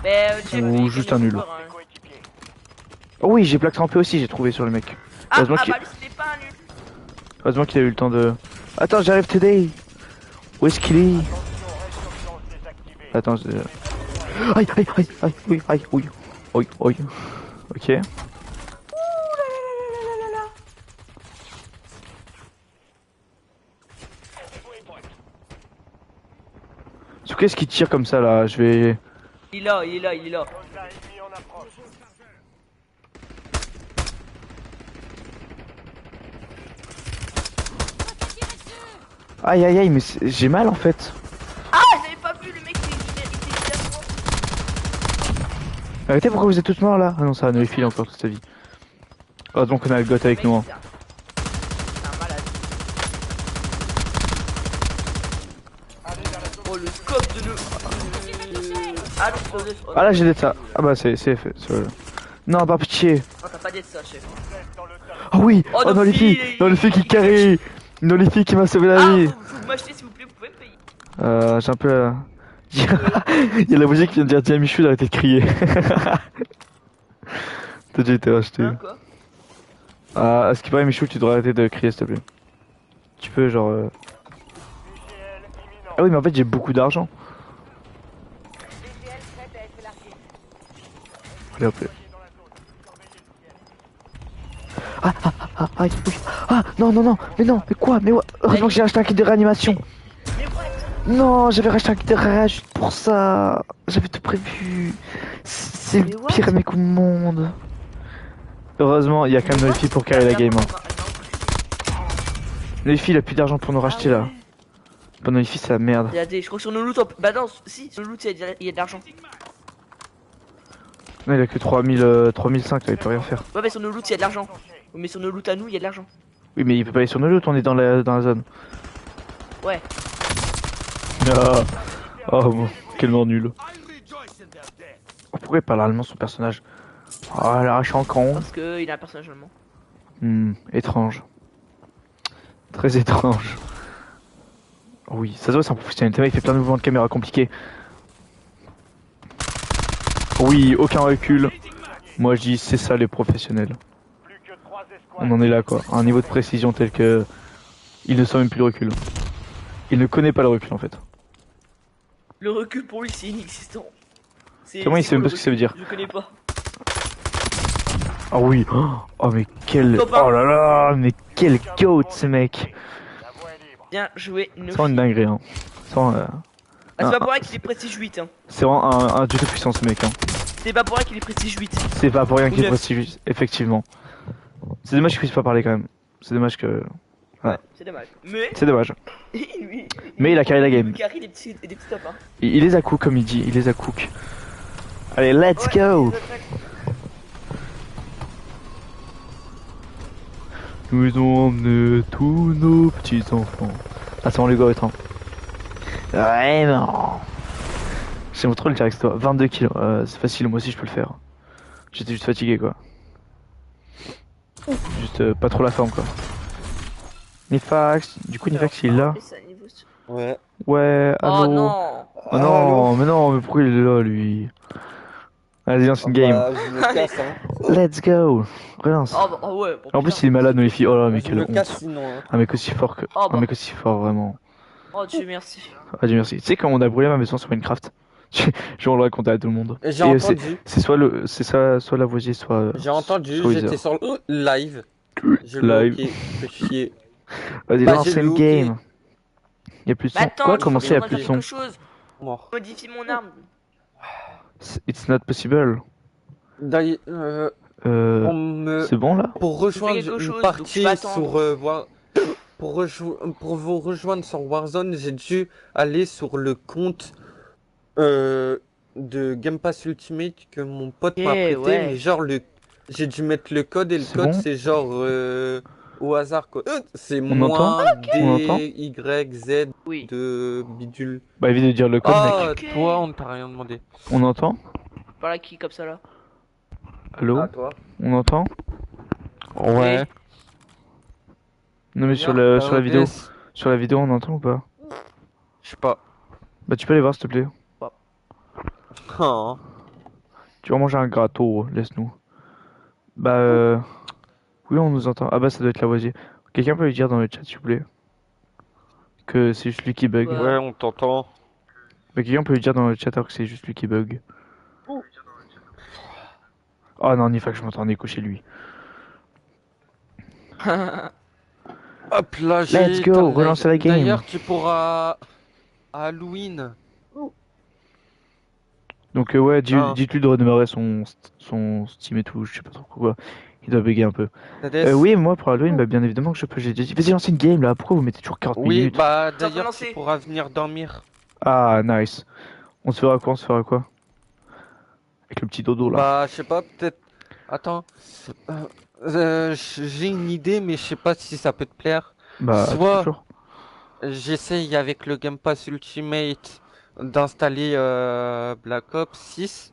Mais, Ou juste un nul. Des coéquipiers. Oh oui j'ai plaque trempée aussi j'ai trouvé sur le mec. Ah, Heureusement bah qu'il lui, c'était pas un nul. heureusement qu'il a eu le temps de... Attends j'arrive today. Où est-ce qu'il est? Attention, résurgence désactivée. Attends Aïe aïe aïe aïe oui aïe oui. Oui oui. Ok. Sur qu'est-ce qui tire comme ça là? Je vais... Il est là, il est là, il est là. Soldat ennemi en approche. Aïe aïe aïe mais j'ai mal en fait. Ah, j'avais pas vu le mec qui était derrière moi. Arrêtez pourquoi vous êtes tous morts là? Ah non ça va nous les filer encore toute sa vie. Heureusement qu'on a le goth avec nous hein. C'est un malade. Allez vers la zone. Oh, le scope de Ah, non, Ah là j'ai d'être ça. Ah bah c'est fait. Non par pitié. Non, t'as pas d'être ça, chef. Vous êtes dans le top. Oh oui. Oh, Oh non les filles. il- Non les filles qui il- carré. Non les filles qui m'a sauvé la Ah, vie. vous m'achetez s'il vous plaît, vous pouvez me payer. J'ai un peu... Il y a la musique qui vient de dire tiens Michou d'arrêter de crier. T'as déjà été racheté. Hein, quoi? Ah, à ce qui paraît Michou tu devrais arrêter de crier s'il te plaît. Tu peux genre... UGL imminent. Ah oui mais en fait j'ai beaucoup d'argent. Allez hop là. Dans la zone. Surveillez le ciel. Ah aïe oui. Ah non mais non mais quoi mais ouais. Heureusement que j'ai acheté un kit de réanimation. Non j'avais racheté un kit de réa juste pour ça. J'avais tout prévu. C'est Mais le what? pire mec au monde. Heureusement il y a quand même Nolifi pour carrer la game hein. Nolifi il a plus d'argent pour nous racheter là. Bon Nolifi c'est la merde. Il y a des, je crois que sur nos loot, bah non, si, sur le loot il y a de l'argent. Non il a que 3005 là il peut rien faire. Ouais, mais sur nos loot il y a de l'argent. Mais sur nos loot à nous, il y a de l'argent. Oui mais il peut pas aller sur nos loot on est dans la zone. Ouais. Ah. Oh bon, quellement nul. Pourquoi il parle allemand son personnage? Oh l'arrache en con. Parce que il a un personnage allemand. Étrange. Très étrange. Oui, ça se voit, c'est un professionnel. Il fait plein de mouvements de caméra compliqués. Oui, aucun recul. Moi je dis c'est ça les professionnels. Plus que 3 escouades. On en est là quoi. À un niveau de précision tel que... Il ne sent même plus le recul. Il ne connaît pas le recul en fait. Le recul pour lui c'est inexistant. Comment il c'est sait même quoi, pas le ce que ça veut dire? recul? Je connais pas. Ah oui. Oh mais quel... Top un. Oh là là, mais quel goat ce mec. La voie est libre. Bien joué, C'est vraiment une dinguerie hein. Ah, c'est pas pour rien qu'il est prestige 8 hein. C'est vraiment un dieu de puissance ce mec hein. C'est pas pour rien qu'il est prestige 8. C'est pas pour rien qu'il est Neuf. prestigieux, effectivement. C'est dommage qu'il puisse pas parler quand même. C'est dommage que... C'est dommage. Mais C'est dommage. lui, Mais il a carré la game. Il carry des petits tops hein. Il les a cook comme il dit, il les a cook. Allez, let's go. Nous ont emmené tous nos petits enfants. Ah, c'est bon les gars, attends. Vraiment. J'aime trop le dire avec toi. 22 kilos, c'est facile, moi aussi je peux le faire. J'étais juste fatigué quoi. Juste pas trop la forme quoi. Nifax, du coup Nifax il est là. Et ça, niveau... Ouais. Ouais, Oh allô. non. Oh non, mais non, mais pourquoi il est là lui? Vas-y, lance une game. Bah, je me casse, hein. Let's go. Relance. Oh, bah, ouais. Bon, En plus putain. il est malade, mais les filles. Oh là, mais Je quelle me casse honte. sinon, hein. Un mec aussi fort que. Oh, bah. Un mec aussi fort vraiment. Oh Dieu merci. Ah Dieu merci. Tu sais quand on a brûlé ma maison sur Minecraft, je vais le raconter à tout le monde. J'ai Et, entendu. c'est soit le, c'est ça, soit Lavoisier, soit. J'ai entendu, soit Wither. j'étais sur le live. Je Live. le fais chier. Vas-y, Bah, lance j'ai une le game. Y a plus de son. Bah, attends, Quoi? tu Comment peux ça y a me plus de dire son? quelque chose. Mort. Modifie mon arme. It's not possible. D'ailleurs, on me... C'est bon là? Pour rejoindre quelque une chose, donc partie tu vas attendre. sur pour vous rejoindre sur Warzone, j'ai dû aller sur le compte de Game Pass Ultimate que mon pote m'a prêté, ouais. mais genre j'ai dû mettre le code et le C'est code bon c'est genre au hasard quoi. C'est On entend moins On entend D Y Z Oui. de bidule. Bah évite de dire le code, mec. Ah, Ok. toi on t'a rien demandé. On entend? Par là qui comme ça là. Allô? Ah toi. On entend? Ouais. Non mais sur Bien, la vidéo. OBS. Sur la vidéo on entend ou pas? Je sais pas. Bah tu peux aller voir s'il te plaît. Ah. Tu vas manger un gâteau, laisse-nous. Bah oui on nous entend. Ah bah ça doit être Lavoisier. Quelqu'un peut lui dire dans le chat s'il vous plaît que c'est juste lui qui bug. Ouais. Ouais, on t'entend. Bah quelqu'un peut lui dire dans le chat alors que c'est juste lui qui bug. Oh non, ni fait que je m'entends en écho chez lui. Hop là, j'ai Let's go, ta relance la game. D'ailleurs, tu pourras à Halloween. Donc ouais, Ah. dites-lui de redémarrer son Steam et tout, je sais pas trop quoi. Il doit bugger un peu. Tadès. Oui, moi pour Halloween, bah bien évidemment que je peux. J'ai dit, vas-y, lance une game là. Pourquoi vous mettez toujours 40 Oui, minutes? bah T'as d'ailleurs, relancé. tu pourras venir dormir. Ah, nice. On se fera quoi? On se fera quoi? Avec le petit dodo là. Bah, je sais pas, peut-être. Attends. J'ai une idée, mais je sais pas si ça peut te plaire. Bah, soit- toujours. J'essaye avec le Game Pass Ultimate d'installer Black Ops 6.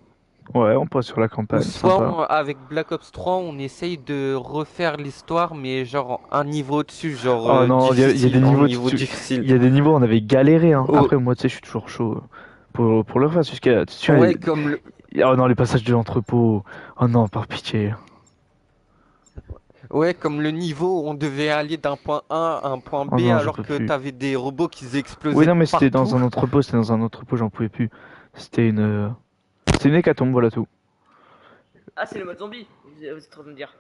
Ouais, on passe sur la Ou campagne. soit Sympa. avec Black Ops 3, on essaye de refaire l'histoire, mais genre un niveau au-dessus, genre Oh non, il y a difficile, des en niveaux niveau dessus. difficile. Il y a des niveaux, on avait galéré. Hein. Oh. Après, moi, tu sais, je suis toujours chaud pour le refaire. Jusqu'à. Tu vois, Ouais, comme le... Oh non, les passages de l'entrepôt. Oh non, par pitié. Ouais, comme le niveau où on devait aller d'un point A à un point B Oh non, j'en alors peux que plus. t'avais des robots qui explosaient Oui, non, mais c'était partout. dans un entrepôt, j'en pouvais plus. C'était une. C'est une hécatombe, voilà tout. Ah c'est le mode zombie. Vous êtes en train de me dire.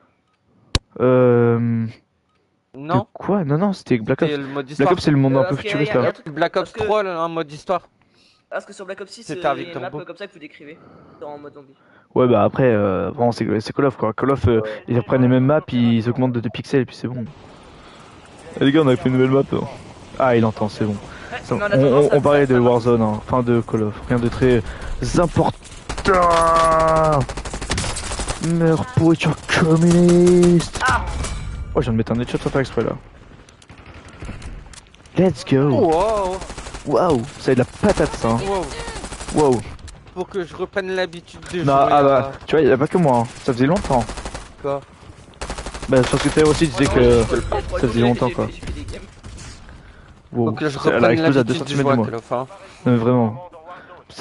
De Non, quoi? Non, non, c'était Black Ops. c'était le mode Black histoire. Ops, c'est le monde un peu parce que futuriste y a là. un truc- Black Ops parce que- 3, un mode histoire. Parce que sur Black Ops 6, C'était il y a avec une map Turbo. comme ça que vous décrivez. En mode zombie. Ouais, bah après, vraiment, c'est Call of quoi. Call of, ils reprennent les mêmes maps, ils augmentent de 2 pixels et puis c'est bon. Eh, les gars, on avait fait une nouvelle map. Ah, il entend, c'est bon. Ouais, Ça, mais on a tendance à- on parlait de ça- Warzone, hein. Enfin de Call of. Rien de très important. Meurs pourriture communiste. Ah Oh, je viens de mettre un headshot sans faire exprès là. Let's go. Wow, Waouh, ça a de la patate ça. Hein. wow. Wow. Faut que je reprenne l'habitude de Non, jouer ah à... bah, tu vois, y a pas que moi. Hein. Ça faisait longtemps. Quoi. Bah, sur Twitter aussi, disais que. ça faisait longtemps, quoi. J'ai fait des games. Wow. Faut que je Elle a reprenne explosé à 2 l'habitude de cm jouer de à moi. Call of, hein. Non, mais vraiment.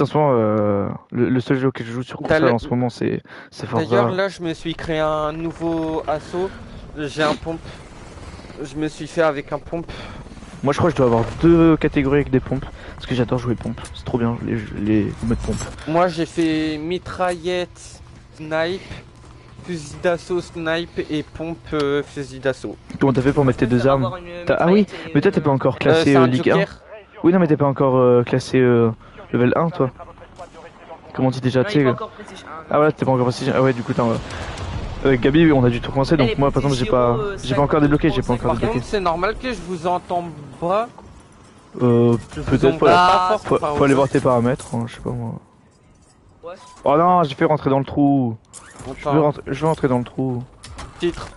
En ce moment, le seul jeu que je joue sur console D'ailleurs- en ce moment, c'est Forza. D'ailleurs, là, je me suis créé un nouveau assaut. J'ai un pompe. Je me suis fait avec un pompe. Moi, je crois que je dois avoir 2 catégories avec des pompes. Parce que j'adore jouer pompe. C'est trop bien, les modes pompe. Moi, j'ai fait mitraillette, snipe, fusil d'assaut, snipe et pompe fusil d'assaut. Comment t'as fait pour mettre tes deux armes? Avoir une Ah oui, mitraillette et mais toi, t'es une- pas encore classé c'est un Ligue 1. joker. Oui, non, mais t'es pas encore classé level 1, toi. Comment on dit déjà, Non, tu il est sais? pas encore PlayStation 1. Ah ouais, t'es pas encore passé. Ah ouais, du coup, t'as. Avec Gabi, on a dû tout commencer, donc les moi, par exemple, petits j'ai pas, gyros, j'ai pas encore débloqué, j'ai pas 50, encore Par débloqué. contre, c'est normal que je vous entends pas. Je vous Peut-être entends pas. pas fort. Faut aller voir tes paramètres, hein, je sais pas moi. Ouais. Oh non, j'ai fait rentrer dans le trou. Enfin, Je veux rentrer dans le trou. titre.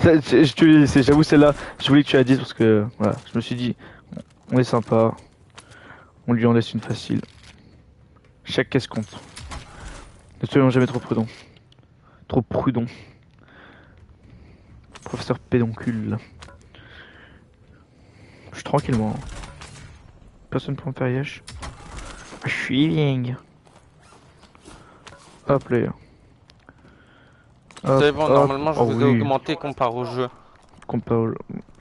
J'avoue, celle-là, je voulais que tu la dises parce que, voilà, je me suis dit, on est sympa. On lui en laisse une facile. Chaque caisse compte. Ne soyons jamais trop prudents. Trop prudents. Professeur pédoncule. Je suis tranquille moi. Personne pour me faire yesh. Je suis bien. Hop là. C'est bon, normalement je Oh, vous ai oui. augmenté comparé au jeu.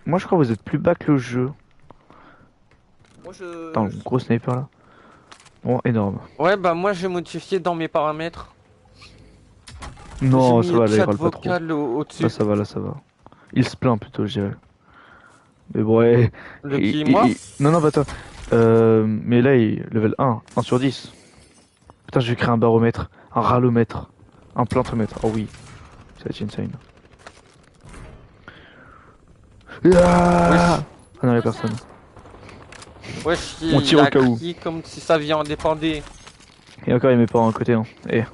Moi je crois que vous êtes plus bas que le jeu. Moi je. Attends, le gros sniper là. Bon, énorme. Ouais, bah moi j'ai modifié dans mes paramètres. Non, J'ai ça mis va, le là il chat râle pas trop. vocal au-dessus. Là ça va, là ça va. Il se plaint plutôt, je dirais. Mais bon, ouais. Le qui, moi Non, non, bah attends. Mais là, level 1 sur 10. Putain, je vais créer un baromètre, un ralomètre, un plantomètre. Oh oui, ça va être insane. Ah, ah non, y'a personne. Wesh, On tire il au a cas où. crié comme si ça vient en dépendait. Et encore, il y a mes parents à côté. Hein. Eh.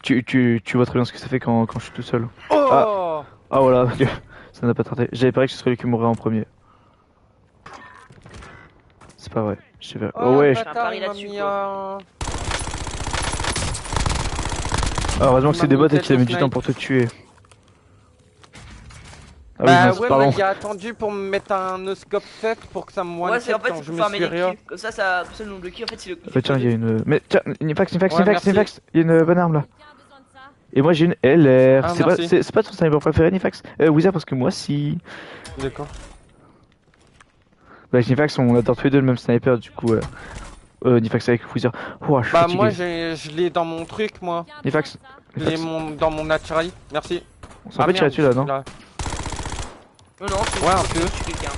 Tu vois très bien ce que ça fait quand je suis tout seul. Oh Ah voilà, ok. Ça n'a pas tardé. J'avais parié que ce serait lui qui mourrait en premier. C'est pas vrai. Oh ouais. bâtard, pari il m'a là-dessus, mis quoi. un... Ah, heureusement que Il c'est m'a des bots monté et qu'il a mis son du temps snipe. pour te tuer. Ah oui, Bah mince, ouais, pardon. mais il a attendu pour me mettre un noscope fait pour que ça me Ouais, c'est en one-shot fait quand c'est je pour me faire suis mes rien. kills. Comme ça, le nombre de kills en fait c'est le. Tiens, il y a une. Mais tiens, Nifax, Ouais, merci. il y a une bonne arme là. Et moi j'ai une LR. Ah, c'est pas, merci. c'est pas ton sniper préféré, Nifax? Wizard, parce que moi si. D'accord. Bah, avec Nifax, on adore tous les deux le même sniper, du coup. Nifax avec Wizard. Oh, je suis Bah fatigué. moi je l'ai dans mon truc moi. Nifax, Je l'ai dans mon Atari. Merci. on s'en fait tirer dessus là, non? Non, non, c'est Ouais, un juste peu. que tu tues quelqu'un.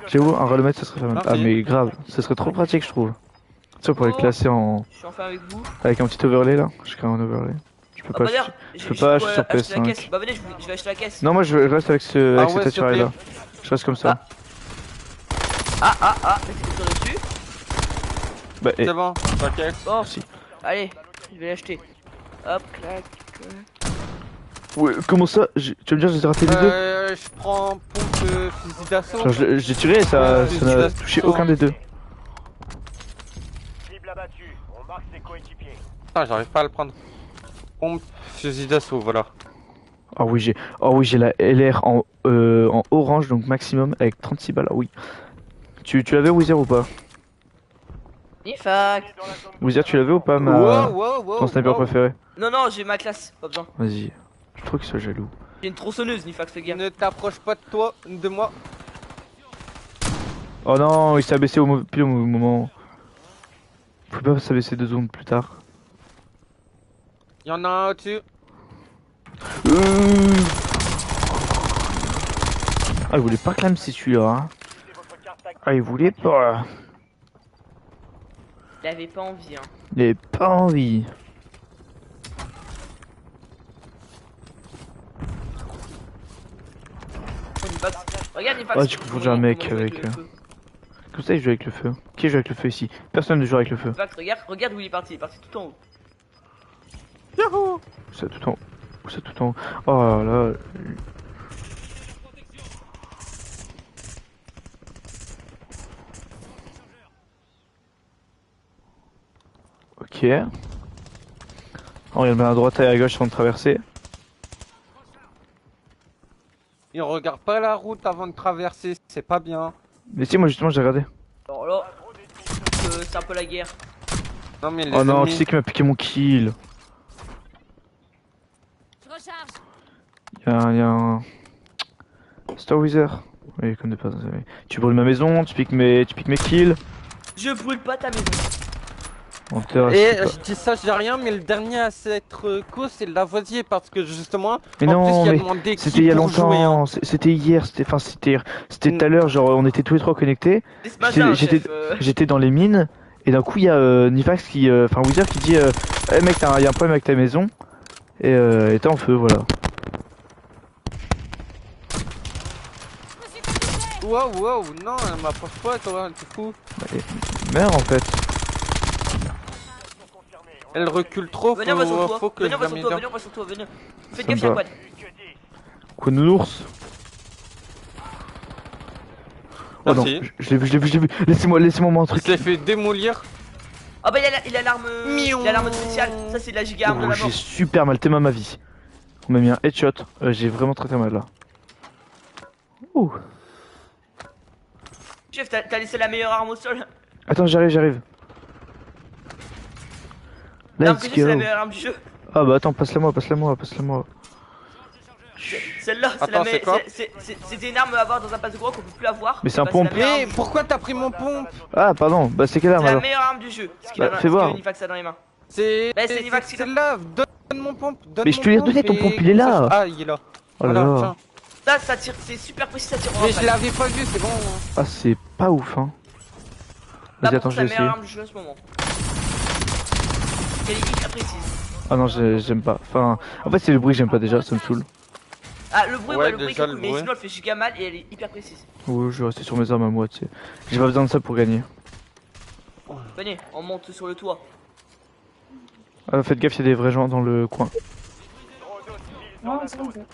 J'avoue, un relomètre, ça serait pas mal. Merci. Ah, mais grave, ça serait trop pratique, je trouve. Tu sais, on pourrait le Oh. classer en. Je suis enfin avec vous. Avec un petit overlay là. Je crée un overlay. Je peux Ah pas. bah d'ailleurs, peux pas, je suis sur acheter la PS5. caisse. Bah venez, je vais acheter la caisse. Non, moi je reste avec ce, Ah avec ouais, cet s'il te attirail là. plaît. Je reste comme ça. Est-ce que tu dessus? Bah, et... C'est bon, ok. Bon, Si. allez, je vais l'acheter. Hop, clac, clac. Ouais, comment ça? Tu veux me dire que j'ai raté les deux? Je prends pompe fusil d'assaut. Genre, j'ai tiré et ça Ouais, n'a fusil touché d'assaut. aucun des deux. Cible abattue. On marque ses coéquipiers. Ah, j'arrive pas à le prendre. Pompe fusil d'assaut, voilà. Ah oui, j'ai la LR en orange, donc maximum avec 36 balles. Ah oui. Tu l'avais Wizard ou pas? Nifax. Dans la zone de Wizard, tu l'avais ou pas ton sniper préféré? Non, non, j'ai ma classe, pas besoin. Vas-y. Je trouve qu'ils soient jaloux. J'ai une tronçonneuse, Nifax, fais gaffe. Ne t'approche pas de moi. Oh non, il s'est abaissé pile au moment. Faut pas s'abaisser 2 secondes plus tard. Il y en a un au-dessus. Ah, il voulait pas clam si celui-là. Hein. votre carte active. Ah, il voulait pas. Il avait pas envie, hein. Il avait pas envie. Oh, Nifax. Regarde, Nifax. Oh, tu confonds un mec avec, le feu. Comme ça, il joue avec le feu. Qui joue avec le feu ici? Personne ne joue avec le feu. Nifax, regarde où il est parti tout en haut. Yahoo! Où ça tout en haut? Où ça tout en haut? Oh là là. Ok. On regarde bien à droite et à gauche avant de traverser. Il regarde pas la route avant de traverser, c'est pas bien. Mais si, moi justement j'ai regardé. Alors là, c'est un peu la guerre. Non mais les Oh non, ennemis... tu sais qui m'a piqué mon kill. Je recharge. Y'a un... Star Wizard. Oui, comme de pas. Tu brûles ma maison, tu piques mes kills. Je brûle pas ta maison. On terrasse, Et c'est pas- je dis ça, je dis rien, mais le dernier à s'être cause, c'est Lavoisier, parce que justement, Mais en non, plus, il a mais demandé qui C'était il y a pour jouer, hein. longtemps, c'était hier, c'était tout à l'heure, genre on était tous les trois connectés. C'est ce matin, J'étais- chef. J'étais dans les mines et d'un coup il y a Nifax qui, enfin Wizard qui dit, hey mec, y a un problème avec ta maison et t'es en feu, voilà. Je me suis fait toucher. Wow, wow, non, elle m'approche pas, toi, t'es fou. Merde en fait. Confirmé. Elle recule trop, Venez, on va sur faut toi. que Venez, je on va la sur mette toi. bien. Venez, on va sur toi. Venez. Faites Ça me gaffe, y'a va. quad. Plus que 10. Quoi nounours? Oh non, Merci. je l'ai vu. Laissez-moi moi un Il truc. s'est fait démolir. Ah bah il a l'arme. Miaou. Il a l'arme spéciale. Ça c'est la giga arme de Oh, la j'ai mort. super mal, t'es ma vie. On m'a mis un headshot. J'ai vraiment très mal là. Ouh. Chef, t'as laissé la meilleure arme au sol. Attends, j'arrive. T'as Let's l'impression que c'est la go. meilleure arme du jeu. Ah bah attends, passe-la moi. Celle-là, c'est Attends, c'est quoi c'était une arme à avoir dans un passe de gros qu'on peut plus avoir. Mais c'est un Bah, pompe. la meilleure Mais arme du pourquoi t'as pris mon pompe? Ah pardon, bah c'est quelle jeu. arme C'est la alors? meilleure arme du jeu. Ce qu'il Bah, a, fais ce voir. que Nifax a dans les mains. C'est Bah, c'est Nivax qui l'a. celle-là, donne mon pompe. Donne Mais je mon te l'ai pompe redonné, ton et pompe, il est comme ça, là. Ah, il est là. Oh là Voilà, là. tiens. Ça tire, c'est super précis, ça tire en Mais je rafale. l'avais pas vu, c'est bon. Ah c'est pas ouf hein. Là, Vas-y attends, pour je la vais meilleure essayer. arme du jeu en ce moment. Elle est hyper précise. Ah non, j'aime pas. Enfin, en fait c'est le bruit que j'aime pas déjà, ça me saoule. Ah, le bruit, Ouais, ouais, le bruit déjà, est cool, le mais bruit. sinon elle fait giga mal et elle est hyper précise. Ouais, je vais rester sur mes armes à moi, tu sais. J'ai pas besoin de ça pour gagner. Venez, on monte sur le toit. Ah, faites gaffe, il y a des vrais gens dans le coin. Drone hostile dans Non, la c'est zone. bon.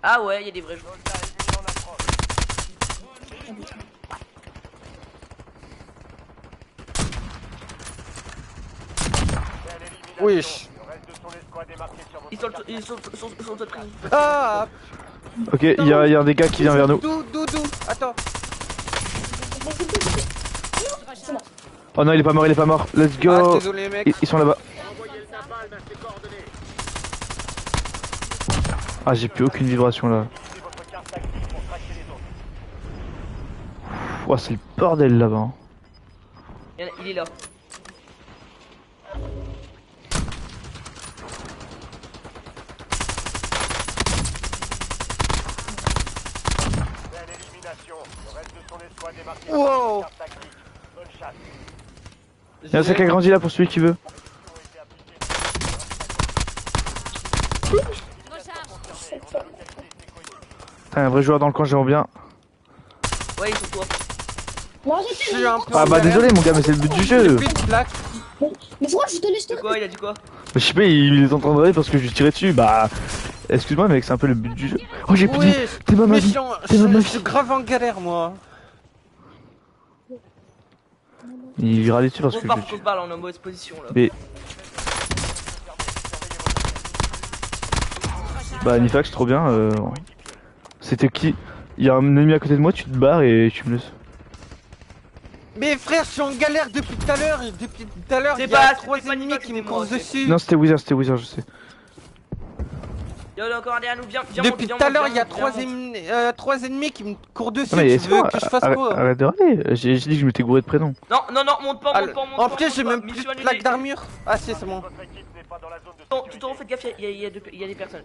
Ah ouais, il y a des vrais gens. Soldats ennemis en approche. Belle élimination. Wesh. Le reste de son escouade est marqué sur votre Ils sont, carte. ils sont au prison. Ah, Ok, il y a un des gars qui vient vers nous. D'où, attends. Oh non, il est pas mort. Let's Ah, go. désolé, mec. Ils sont là-bas. Ah, j'ai plus aucune vibration là. Utilisez votre carte active pour traquer les autres. Ouah, c'est le bordel là-bas. hein. Il est là. Belle élimination. Le reste de son escouade est marqué Wow. sur votre carte active. Bonne chasse. Il y a un sac à grandi là pour celui qui veut. Recharge. Putain, un vrai joueur dans le coin, j'aimerais bien. Ouais, ils sont toi. Non, Je arrêtez, suis un peu Ah en bah galère. désolé mon gars, mais c'est le but du jeu. J'ai plus de plaques. mais pourquoi je te laisse De quoi, il a dit quoi? Je sais pas, il est en train de râler parce que je lui tirais dessus. Bah, excuse-moi mec, c'est un peu le but du jeu. Oh j'ai plus Oui, de... T'es ma mais vie. je ma vie. suis grave en galère, moi. Il râlait dessus parce On que part, je on le tue. se parle, on est en mauvaise position là. Mais... Bah Nifax, trop bien. C'était qui? Il y a un ennemi à côté de moi, tu te barres et tu me laisses. Mais frère, je suis en galère depuis tout à l'heure. Depuis tout à l'heure, C'est il y a pas- trois c'est pas ennemis Nicolas, qui me c'était moi, courent ok. dessus. Non, c'était Wizard, je sais. Yo, il y a encore un derrière nous, viens, Depuis tout à l'heure, il y a trois trois ennemis qui me courent dessus. Non mais Tu c'est veux bon, que je fasse arrête, quoi? arrête de râler. J'ai dit que je m'étais gouré de prénom. Non, monte pas, Ah, monte pas, monte en pas. plus, j'ai monte même pas. plus Mission de plaques annulée. d'armure. Ah, si, c'est bon. Votre équipe n'est pas dans la zone de Tout en sécurité. faites gaffe, il y a des personnes.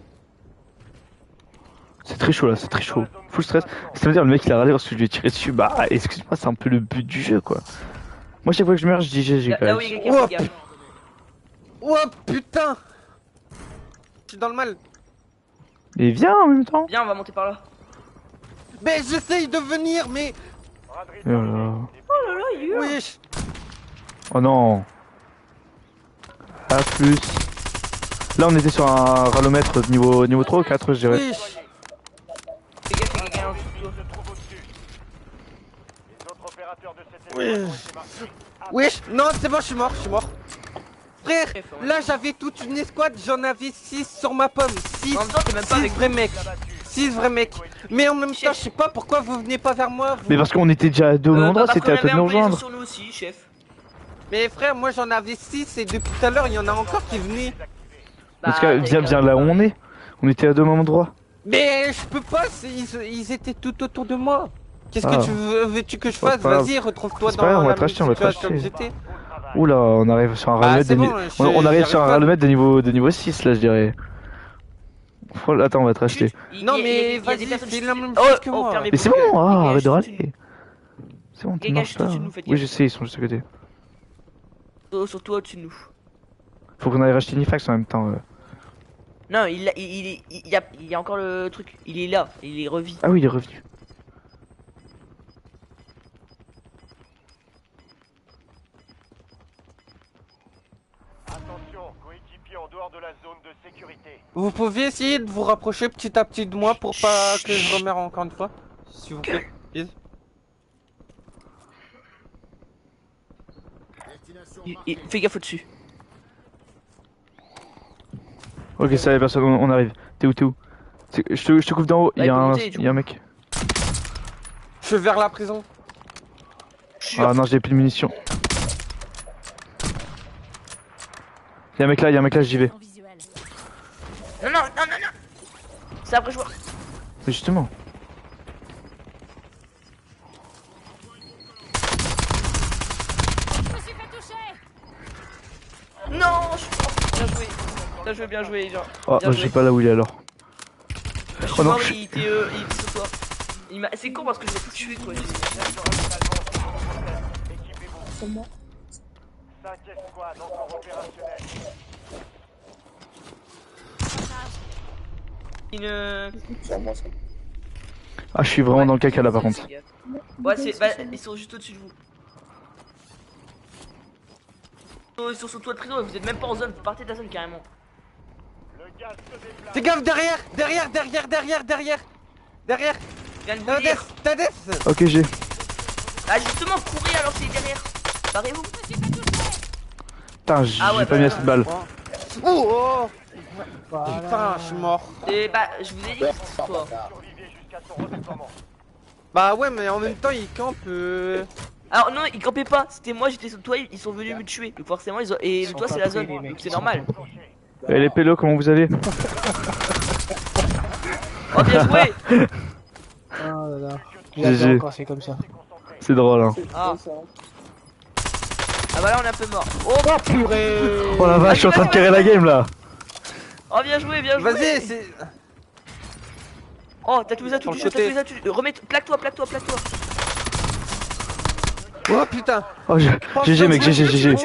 C'est très chaud là, c'est très chaud. Full stress. Ça veut dire le mec il a râlé parce que je lui ai tiré dessus. Bah excuse-moi, c'est un peu le but du jeu quoi. Moi chaque fois que je meurs, je dis GG quand Là même. où il y a quelqu'un, Oh, fais gaffe. Oh putain! Je suis dans le mal. Et viens en même temps. Viens, on va monter par là. Mais j'essaye de venir, mais. Braderie Oh là là. terminée. Oh là là, il est Oui. Oh non. A plus. Là on était sur un rallomètre niveau 3 ou 4 je dirais. Oui. Fais gaffe, il y a quelqu'un en dessous de toi. Se trouve au-dessus. Les autres opérateurs de cette Oui. émission ont été marqués. Wesh, non, c'est bon, je suis mort. Frère, Chef, ouais. là j'avais toute une escouade, j'en avais 6 sur ma pomme. 6 En même temps, t'es même pas avec vrais mecs. 6 vrais mecs. Mais en même temps, je sais pas pourquoi vous venez pas vers moi. vous. Mais parce qu'on était déjà à deux au même endroit, parce c'était qu'on à toi de avait nous un peu les gens rejoindre. sur nous aussi, chef. Mais frère, moi j'en avais 6 et depuis tout à l'heure, il y en a encore qui venaient. Parce que viens là où on est. On était à deux mêmes endroits. Mais je peux pas, ils étaient tout autour de moi. Qu'est-ce Ah. que tu veux-tu que je Bah, fasse? pas grave. Vas-y, retrouve-toi C'est dans pas grave, on va la te même racheter, on va te situation que racheter. j'étais. Oula, on arrive sur un Ah, rallomètre c'est de bon, niveau... on arrive sur un j'arrive pas. rallomètre de niveau 6 là je dirais. Oh, attends, on va te racheter. Non, mais vas-y, fais la même chose que moi. Mais c'est bon, arrête de râler. C'est bon, tu Dégage marches tout pas. de suite, nous faites Oui, gaffe. je sais, ils sont juste à côté. Surtout au-dessus de nous. Faut qu'on aille racheter Nifax en même temps. Non, il y a encore le truc. Il est là, il est revu. Ah oui, il est revenu. Attention, coéquipier en dehors de la zone de sécurité. Vous pouvez essayer de vous rapprocher petit à petit de moi pour pas que je remère encore une fois, s'il vous plaît. Please. Fais gaffe au-dessus. Ok, ça y est, personne, on arrive. T'es où, t'es où? Je te couvre d'en haut, Ouais, il y a monter, un mec. Je suis vers la prison. Ah non, j'ai plus de munitions. Il y a un mec là, j'y vais. En visuel. Non, non, non, non, non. C'est après joueur. Mais justement. Je me suis fait toucher. Non, je suis mort. Bien joué. Bien joué, bien joué, genre. Oh, Bien je sais joué. pas là où il est alors. Je suis Oh non, mort, je- il était sur toi. C'est con parce que je l'ai tout tué, quoi. Équipez-vous. C'est moi. 5 escouades encore opérationnelles. Une... C'est moi, ça. Ah, je suis vraiment dans le caca là par contre. Ouais, ils sont juste au-dessus de vous. Ils sont sur toi de prison, vous êtes même pas en zone, vous partez de la zone carrément. Le gaz se déplace. Fais gaffe derrière. Derrière. Je viens de vous dire. Tadès. Ok, j'ai. Ah, justement, courez alors c'est derrière. Barrez-vous. Putain, j'ai Ah ouais, pas mis bah, assez de balles. Oh. Putain, je suis mort. Et bah, je vous ai dit que c'était sur toi. Survivez jusqu'à son redéploiement. Bah ouais, mais en même temps, il campe. Alors non, ils campaient pas, c'était moi, j'étais sur toi, ils sont venus me tuer. Donc forcément, ils ont... Et toi, c'est la zone, donc c'est normal. Et les pélos, comment vous allez? Oh, bien joué. Ah là là. GG. Quand c'est comme ça. C'est drôle hein. Ah. Ah bah là, on est un peu mort. Oh, Purée. Oh la vache, je suis en train de carrer la game là. oh bien joué, bien joué. Vas-y, c'est. Oh, t'as tous les atouts du Sur jeu, le t'as tous les atouts. Remets, plaque-toi. Oh putain. Oh, GG mec, GG.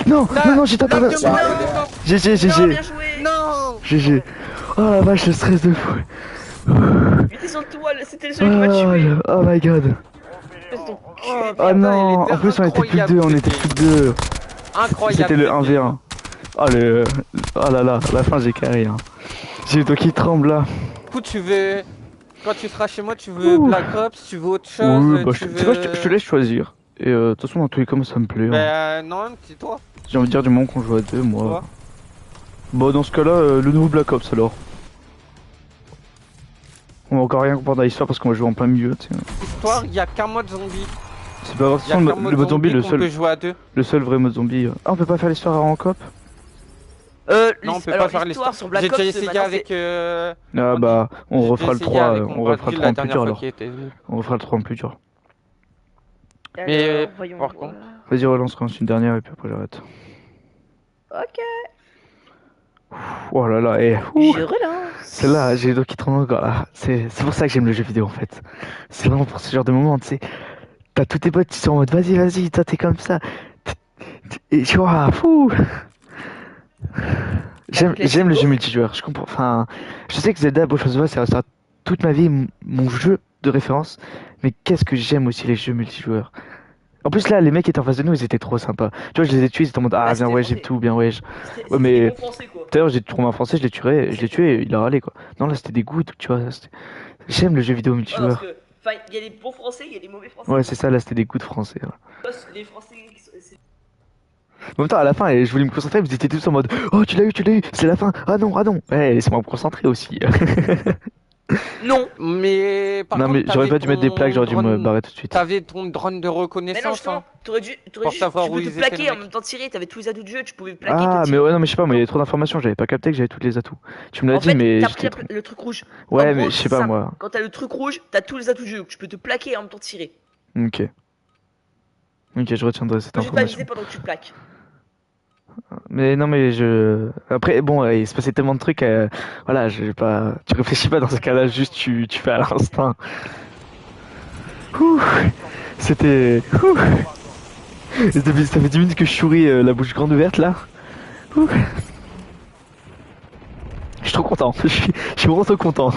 Non, non, j'étais en train de. GG, Non, GG. bien joué. Non. GG. Oh la vache, le stress de fou. Il était sur toi, c'était le seul qui m'a tué. Oh my god. Espèce de- Oh non, en plus on était plus que deux, Incroyable. C'était le 1v1. Oh le. Oh là là, à la fin j'ai carré hein. J'ai le dos qui tremble là. Du coup, tu veux. Quand tu seras chez moi, tu veux Ouh. Black Ops, tu veux autre chose, Oui, bah tu tu sais quoi, je te veux. laisse choisir. Et de toute façon dans tous les cas moi, ça me plaît. Hein. Bah non, c'est toi. J'ai envie de dire du moment qu'on joue à deux, moi. Toi. Bon dans ce cas là, le nouveau Black Ops alors. On va encore rien comprendre dans l'histoire parce qu'on va jouer en plein milieu. Tu sais. Histoire, il y a qu'un mode zombie. C'est pas grave, de toute Il y a façon, qu'un le mode zombie, qu'on peut jouer à deux. le seul vrai mode zombie. Ah on peut pas faire l'histoire en coop? Non, on peut alors, pas faire l'histoire l'histoire. sur Black J'ai Ops. déjà essayé maintenant, avec. Ah bah on j'ai refera le essayé 3, avec on mon refera le 3 Bradley la en plus dernière dur fois alors. qui était venu. On refera le 3 en plus dur. c'est- Mais, Alors, voyons par voir. contre- Vas-y relance une dernière et puis après j'arrête. Ok. Oh là là, Je relance. celle-là, j'ai les doigts qui tremblent encore là. C'est pour ça que j'aime le jeu vidéo en fait. C'est vraiment pour ce genre de moment, tu sais. T'as tous tes potes qui sont en mode vas-y, toi t'es comme ça. Et tu vois, fou. J'aime le jeu multijoueur, je comprends. Enfin, je sais que Zelda Breath of the Wild, ça restera toute ma vie mon jeu de référence. Mais qu'est-ce que j'aime aussi les jeux multijoueurs. En plus là, les mecs qui étaient en face de nous, ils étaient trop sympas. Tu vois, je les ai tués, ils étaient en mode ah Ah, bien c'était ouais, français. j'ai tout, bien ouais. C'était mais- des bons français, quoi. D'ailleurs, j'ai trouvé un français, je l'ai tué, et il a râlé quoi. Non, là c'était des gouttes, tu vois. J'aime le jeu vidéo Ouais, parce multijoueur. que, enfin, il y a des bons français, il y a des mauvais français. Ouais, c'est ça, là c'était des gouttes français. Ouais. Les français qui sont. En même temps, à la fin, je voulais me concentrer, vous étiez tous en mode oh, tu l'as eu, c'est la fin. Ah non. Ouais, laissez-moi me concentrer aussi. Non. Mais. Par Non, contre, mais j'aurais pas dû mettre des plaques, j'aurais dû me drone- barrer tout de suite. T'avais ton drone de Mais non, reconnaissance. justement, Hein. t'aurais dû. Pour savoir Tu où peux te ils étaient, plaquer les en mecs. même temps de tirer, t'avais tous les atouts du jeu, tu pouvais plaquer. Ah, te mais tirer. ouais, non, mais je sais pas, moi il y avait trop d'informations, j'avais pas capté que j'avais tous les atouts. Tu me l'as En dit, fait, mais t'as j'étais pris trop. le truc rouge. Ouais, En mais gros, je sais c'est pas simple. moi. Quand t'as le truc rouge, t'as tous les atouts du jeu, tu peux te plaquer et en même temps tirer. Ok. Ok, je retiendrai cette Faut juste pas information. viser pendant que tu plaques. Mais non, mais Après, bon, il se passait tellement de trucs, voilà, je vais pas. Tu réfléchis pas dans ce cas-là, juste tu fais à l'instinct. Ouh, c'était. Ouh. Ça fait 10 minutes que je souris la bouche grande ouverte là. Ouh. Je suis trop content, je suis vraiment trop content.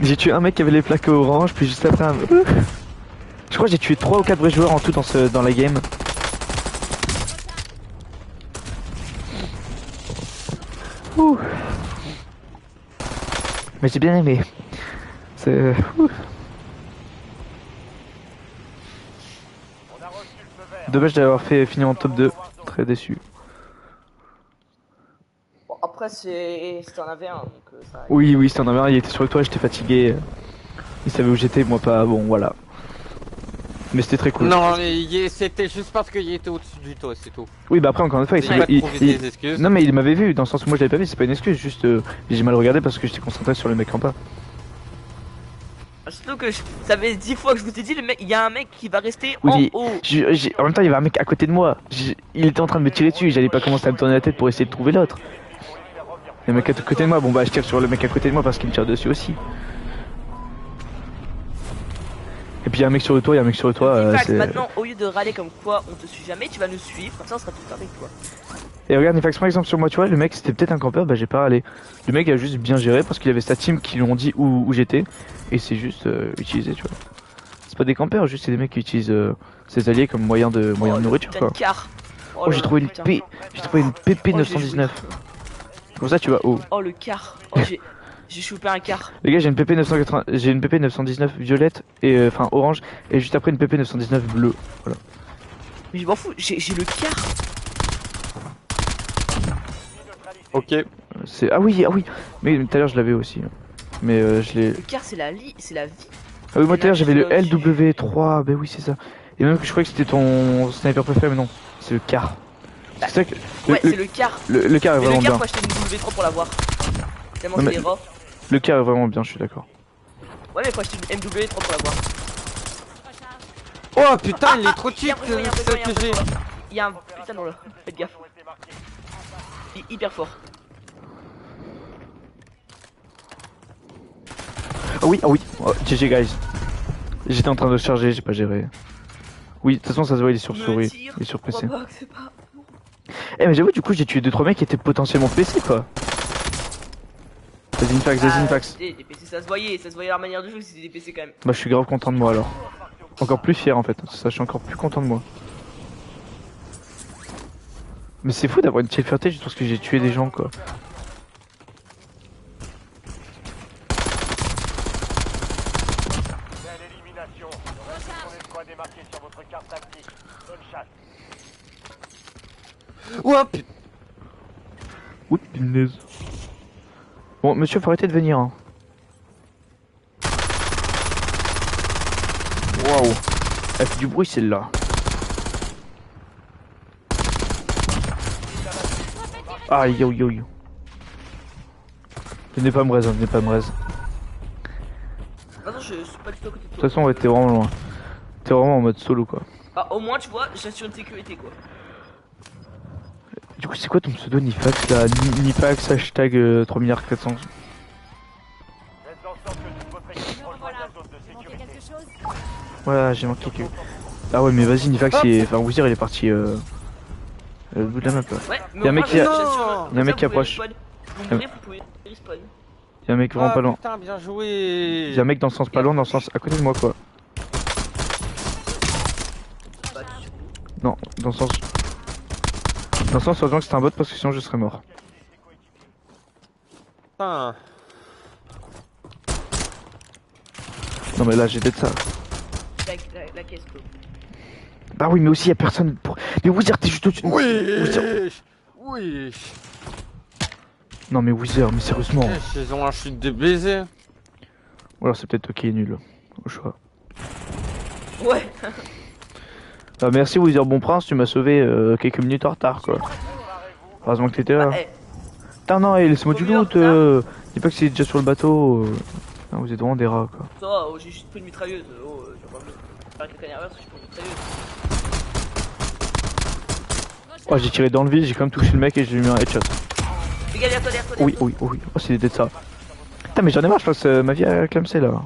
J'ai tué un mec qui avait les plaques orange, puis juste après Ouh. Je crois que j'ai tué 3 ou 4 vrais joueurs en tout dans la game. Ouh. Mais j'ai bien aimé. C'est. Ouh. On a reçu le feu vert. Dommage d'avoir fait finir en top 2. Très déçu. Bon, après, après, c'était en avait un, donc ça arrive. Oui, oui, c'était en avait un, il était sur toi, j'étais fatigué. Il savait où j'étais, moi pas, bon voilà. Mais c'était très cool. Non, c'était juste parce qu'il était au-dessus du toit, c'est tout. Oui, bah après, encore une fois, J'ai pas trouvé des excuses. Non, mais il m'avait vu, dans le sens où moi je l'avais pas vu, c'est pas une excuse, juste j'ai mal regardé parce que j'étais concentré sur le mec en bas. Surtout que ça fait 10 fois que je vous ai dit, le mec, il y a un mec qui va rester Oui, en haut. en même temps, il y avait un mec à côté de moi. Il était en train de me tirer dessus, j'allais pas commencer à me tourner la tête pour essayer de trouver l'autre. Il y a un mec à côté de moi, bon bah je tire sur le mec à côté de moi parce qu'il me tire dessus aussi. Et puis il y a un mec sur le toit, il y a un mec sur le toit. Nifax, maintenant, au lieu de râler comme quoi on te suit jamais, tu vas nous suivre, comme ça on sera tout le temps avec toi. Et regarde, Nifax, par exemple, sur moi, tu vois, le mec c'était peut-être un campeur, bah j'ai pas râlé. Le mec a juste bien géré parce qu'il avait sa team qui lui ont dit où j'étais. Et c'est juste utilisé, tu vois. C'est pas des campeurs, juste c'est des mecs qui utilisent ses alliés comme moyen de nourriture quoi. Oh, j'ai trouvé une PP 919. Comme ça tu vas haut. Oh le car. Oh j'ai chopé un car. Les gars, j'ai une PP 980, j'ai une PP 919 violette et enfin orange et juste après une PP 919 bleue. Voilà. Mais je m'en fous, j'ai le car. Ok. C'est ah oui. Mais tout à l'heure je l'avais aussi. Mais je l'ai. Le car c'est la vie. Ah oui, moi tout à l'heure j'avais le LW3, bah oui, c'est ça. Et même que je croyais que c'était ton sniper préféré, mais non, c'est le car. Bah, C'est ça que ouais, c'est le car. Le car est Mais vraiment le car, bien. faut acheter une W3 pour l'avoir. Tellement Non, c'est mais- des rough. Le car est vraiment bien, je suis d'accord. Ouais, mais faut acheter une MW3 pour l'avoir. Oh putain, il est trop cheap, Il y a un c'est besoin, celle que j'ai. il y a un putain dans le. Faites gaffe. Il est hyper fort. Ah oui, oh, GG guys. J'étais en train de charger, j'ai pas géré. Oui, de toute façon ça se voit, il est sur souris, il est sur PC. Eh mais j'avoue, du coup j'ai tué 2-3 mecs qui étaient potentiellement PC quoi. Vas-y une fax. Des PC, ça se voyait leur manière de jouer, c'était des PC quand même. Bah je suis grave content de moi alors. Encore plus fier en fait, ça je suis encore plus content de moi. Mais c'est fou d'avoir une telle fierté juste parce que j'ai tué des gens quoi. Belle élimination. Son escouade est marquée sur votre carte tactique. Bonne chasse. Oh putain. Ouh, punaise. Bon monsieur, faut arrêter de venir hein. Waouh. Elle fait du bruit celle-là. Aïe yo yo yo. Venez pas me raise, venez pas me raise. Attends, je suis pas du tout à côté de De toi. toute façon ouais, t'es vraiment loin. T'es vraiment en mode solo quoi. Bah, au moins, tu vois, j'assure une sécurité quoi. Du coup c'est quoi ton pseudo Nifax là? Nifax hashtag 3 milliards 400. Faites en sorte que toute votre équipe rejoigne Voilà. la zone de Il manquait sécurité. quelque chose. Voilà, j'ai manqué que. Ah ouais mais vas-y Nifax il est. Enfin Wizard il est parti au bout de la map là. Ouais, mais Y'a un au mec moins, qui a- j'assure, y'a un mec comme qui ça, vous pouvez approche. respawn. Vous mourrez, vous pouvez respawn. Y'a un mec vraiment pas Ah loin. putain, bien joué. Y'a un mec dans le sens pas loin, dans le sens à côté de moi quoi. Bah, tu- Non, dans le sens. Dans le sens heureusement que c'était un bot parce que sinon je serais mort. Putain. Non mais là j'ai peut-être ça. la caisse quoi. Bah oui mais aussi y'a personne pour. Mais Wizard t'es juste au-dessus. Wizard. Oui. Non mais Wizard, mais sérieusement. Ils ont un chute de baiser. Ou alors c'est peut-être toi qui est nul. Au choix. Ouais. Ah merci Wizard Bon Prince, tu m'as sauvé quelques minutes en retard quoi. Heureusement que t'étais là. Bah, eh, Putain non, laisse-moi du Faut mieux en loot. Dis pas que c'est déjà sur le bateau. Non, vous êtes vraiment des rats quoi. ça va, j'ai juste pris une mitrailleuse. Oh, j'ai pas faire avec la canard, parce que j'ai pris une mitrailleuse. Oh j'ai tiré dans le vide, j'ai quand même touché le mec et j'ai mis un headshot. Les gars, derrière toi. Oui. Oh c'est peut-être ça. Putain mais j'en ai marre, je passe ma vie à clamser là.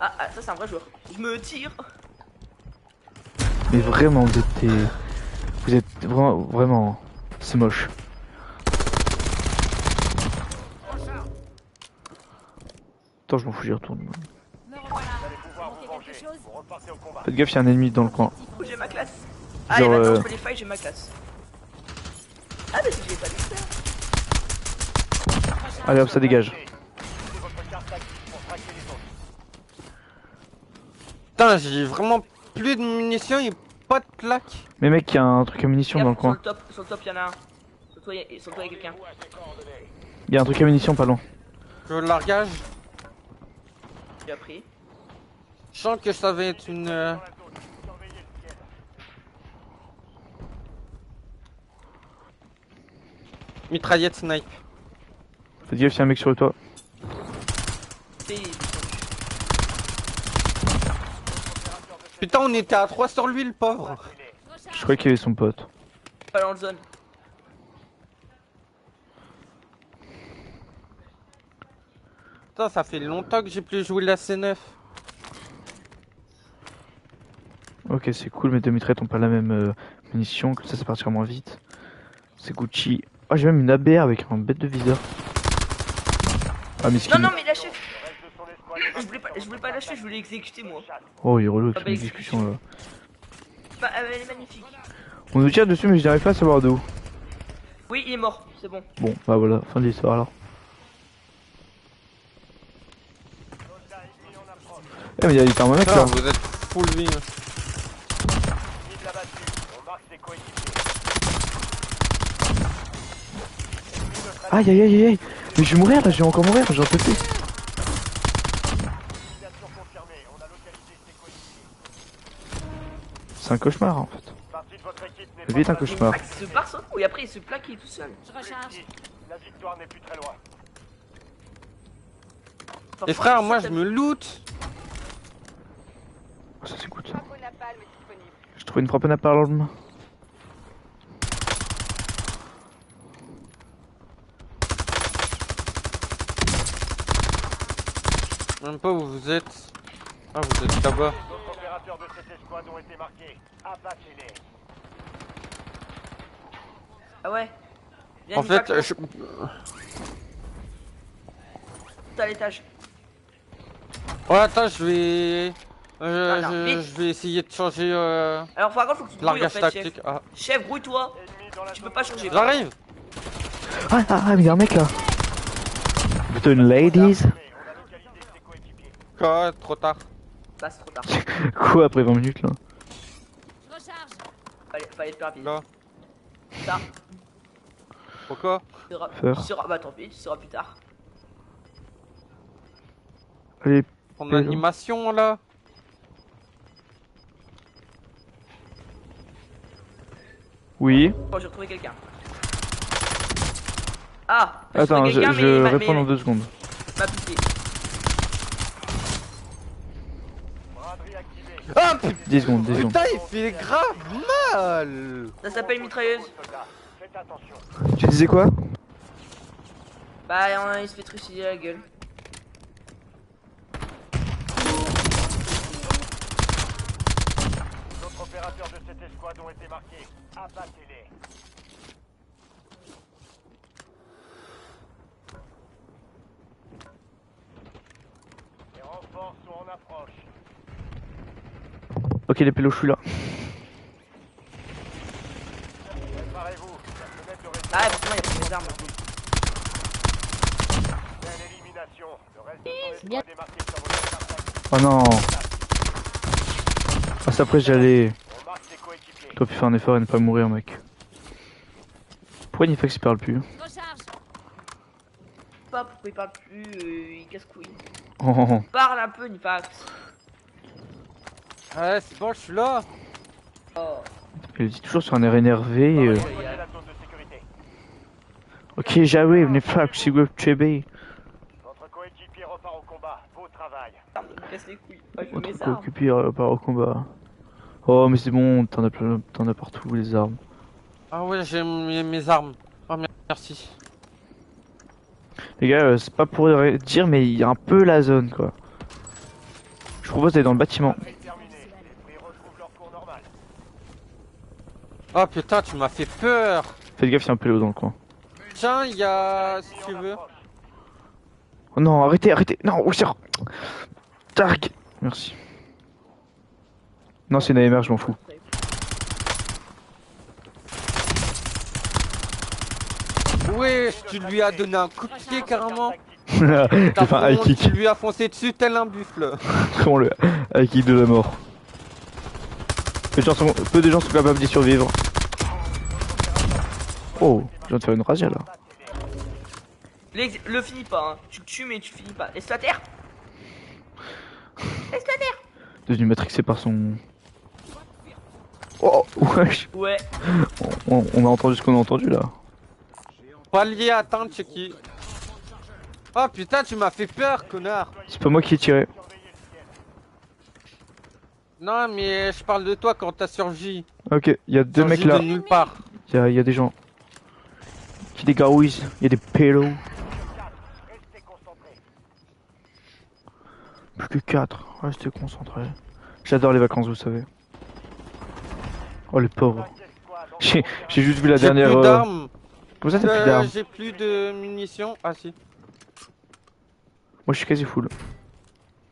Ah, ça c'est un vrai joueur. Je me tire. Mais vraiment vous êtes vraiment c'est moche. Attends je m'en fous, j'y retourne. Me revoilà. Vous allez pouvoir Il vous manquait venger. quelque chose. Vous repartez au combat. Faites gaffe, y'a un ennemi dans le coin. Oh, j'ai ma classe. Ah, Genre, et maintenant je peux les fight, j'ai ma classe. Ah, mais c'est que j'ai pas vu ça. Allez hop ça dégage. Utilisez votre carte tactique pour traquer les autres. Putain, j'ai vraiment plus de munitions et pas de plaques. Mais mec, y'a un truc à munitions dans le Sur coin. le top, y'en a un. Sur toi, et quelqu'un. Il y a un truc à munitions pas loin. Je veux le largage. J'ai appris. Je sens que ça va être une... mitraillette snipe. Fais gaffe, il y a un mec sur le toit. Putain, on était à 3 sur lui, le pauvre. Je croyais qu'il y avait son pote. Pas dans le zone. Putain, ça fait longtemps que j'ai plus joué la C9. Ok, c'est cool, mais deux mitraillettes ont pas la même munition, comme ça partira moins vite. C'est Gucci. Oh, j'ai même une ABR avec un bête de viseur. Ah, miskin. Non, non, mais lâchez. Je voulais pas lâcher, je voulais exécuter moi. Oh, il est relou Ah, avec bah, cette discussion là. Bah, elle est magnifique. On nous tire dessus, mais je n'arrive pas à savoir d'où. Oui, il est mort, c'est bon. Bon, bah voilà, fin de l'histoire alors. Eh, mais il y a des thermomètres là. Putain, vous êtes full vie. Aïe aïe aïe aïe. Mais je vais mourir là, je vais encore mourir, j'en peux plus. C'est un cauchemar en fait. La vie est un cauchemar. Il se barre sans coup et après il se plaque, il est tout seul. Je recharge. La victoire n'est plus très loin. Et frère, moi je me loot. Oh, ça c'est cool ça. Je trouve une frappe à napalm. Même pas où vous êtes. Ah, vous êtes là-bas. D'autres opérateurs de cette escouade ont été marqués. Abattez-les. Ah ouais. Viens, En fait, Nicolas, je... t'es à l'étage. Ouais, attends, je vais... non, vite. je vais essayer de changer Alors, par contre, faut que tu te grouilles en largage fait, tactique. chef. Ah, Chef, grouille-toi. Ennemis dans la Tu peux pas changer. j'arrive. Ah, mais il y a un mec là. Plutôt une ladies. on a localisé ses coéquipiers. Quoi, trop tard. Bah, c'est trop tard. Quoi après 20 minutes là? Je recharge. Fallait être plus rapide. Là. Ça Pourquoi? sera, bah tant pis, tu seras plus tard. Allez, Ton animation là. oui. Oh, j'ai retrouvé quelqu'un. Ah, j'ai Attends, retrouvé quelqu'un, je mais réponds dans 2 secondes. m'a piqué. Braderie activée. Ah putain, 10 secondes, 10 secondes. il fait grave mal. Ça s'appelle mitrailleuse. Soldats, faites attention. Tu disais quoi? Bah, il se fait trucider la gueule. D'autres opérateurs de cette escouade ont été marqués. Abattez-les. Les renforts sont en approche. Ok, les pélos, je suis là. Préparez-vous. La fenêtre de réponse Ah, ouais, forcément, il y a plus des armes. est l'élimination. Le reste de son bien. escouade est marqué sur votre carte d'activité. Oh non. Ah, c'est après j'allais. On marque ses coéquipiers. T'aurais pu faire un effort et ne pas mourir, mec. Pourquoi Nifax il parle plus? Je recharge. Pas pourquoi il parle plus, il casse couille. Oh, oh, oh. Parle un peu, Nifax. Ouais, c'est bon, je suis là. Oh. Il dit toujours sur un air énervé. Rejoignez la zone de sécurité. Ok, j'arrive, Nifax, c'est good, Chebe. Votre coéquipier repart au combat. Beau travail. Ah, il me casse les couilles. Ah, je veux Votre mes armes. coéquipier part au combat. Oh, mais c'est bon, t'en as plein, t'en as partout les armes. Ah ouais, j'ai mes armes. Oh merci. Les gars, c'est pas pour dire, mais il y a un peu la zone quoi. Je propose d'aller dans le bâtiment. Terminé. Les prix retrouvent leur cours normal. Oh putain, tu m'as fait peur. Faites gaffe, il y a un pélo dans le coin. Tiens, il y a... si tu veux. Oh non, arrêtez, arrêtez. Non, oh, sir. Tac. Merci. Non, c'est une AMR, je m'en fous. Ouais, tu lui as donné un coup de pied carrément. J'ai fait un high kick. Tu lui as foncé dessus tel un buffle. Comment le high kick de la mort. Peu de gens sont capables d'y survivre. Oh. Je viens de faire une razzia là. Le finis pas, hein. Tu le tues, mais tu finis pas. Laisse-la terre. Laisse-la terre. Devenu matrixé par son. Oh, wesh. Ouais. On a entendu ce qu'on a entendu là. Pas lié à atteindre, Chucky. Oh putain, tu m'as fait peur, connard. C'est pas moi qui ai tiré. Non, mais je parle de toi quand t'as surgi. Ok, il y a deux mecs Surgi là. de nulle part. Il y a des gens qui dégarouillent. Il y a des pélos. Restez concentrés. Plus que 4. Restez concentrés. J'adore les vacances, vous savez. Oh les pauvres. Cinquième squad, J'ai juste vu la J'ai dernière. plus d'armes. Comment ça t'as plus d'armes? J'ai plus de munitions. Ah si. Moi je suis quasi full.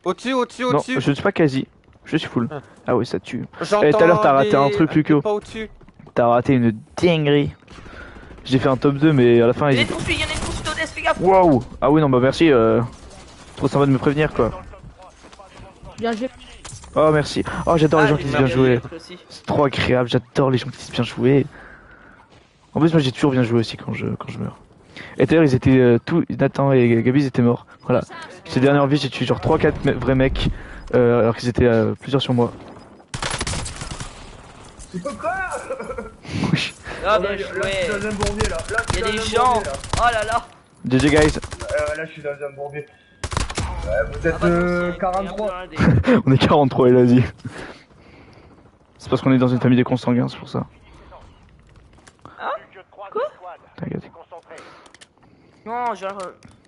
Au-dessus, au-dessus, Non, au-dessus. je ne suis pas quasi. Je suis full. Ah. Ah ouais, ça tue. J'entends tout à l'heure, t'as raté des- un truc, Lucio. Pas au-dessus. T'as raté une dinguerie. J'ai fait un top 2, mais à la fin, Il y en a il. une poursuite, il y en a une poursuite, Odès, fais gaffe. Waouh! Ah oui, non, bah merci. Trop sympa de me prévenir quoi. Bien joué. Oh merci. Oh, j'adore les gens qui disent bien j'ai joué. gagné, aussi. C'est trop agréable, j'adore les gens qui disent bien joué. En plus, moi j'ai toujours bien joué aussi quand je meurs. Et d'ailleurs, ils étaient tous. Nathan et Gabi, ils étaient morts. Voilà. Ces dernières vies, j'ai tué genre 3-4 vrais mecs. Alors qu'ils étaient plusieurs sur moi. Oui. Ah, bien joué. Il y a des gens. Oh là là. GG guys. Là, je suis dans un bourbier. Vous êtes Ah bah non, c'est 43. un peu un des- On est 43 et l'Asie. C'est parce qu'on est dans une famille des consanguins, c'est pour ça. Plus que 3 Quoi squads. T'inquiète. Restez concentrés. Non, genre.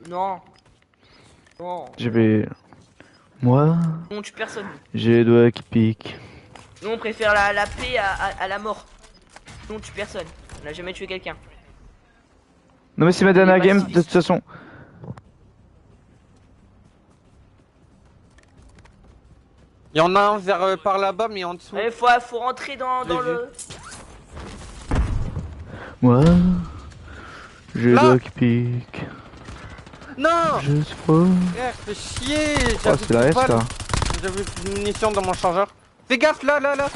Non. Non. Je vais. Moi, On tue personne. j'ai les doigts qui piquent. Nous, on préfère la paix à la mort. Nous, on tue personne. On n'a jamais tué quelqu'un. Non, mais c'est ma dernière Les game, de pacifistes. toute façon. Il y en a un vers par là-bas, mais en dessous. Il faut rentrer dans Je l'ai le. Moi, j'ai les Là. doigts qui piquent. Non. Je suis froid. Frère, fais chier. Oh, J'avais c'est la plus S de balles. là. J'avais plus de munitions dans mon chargeur. Fais gaffe là, là, là.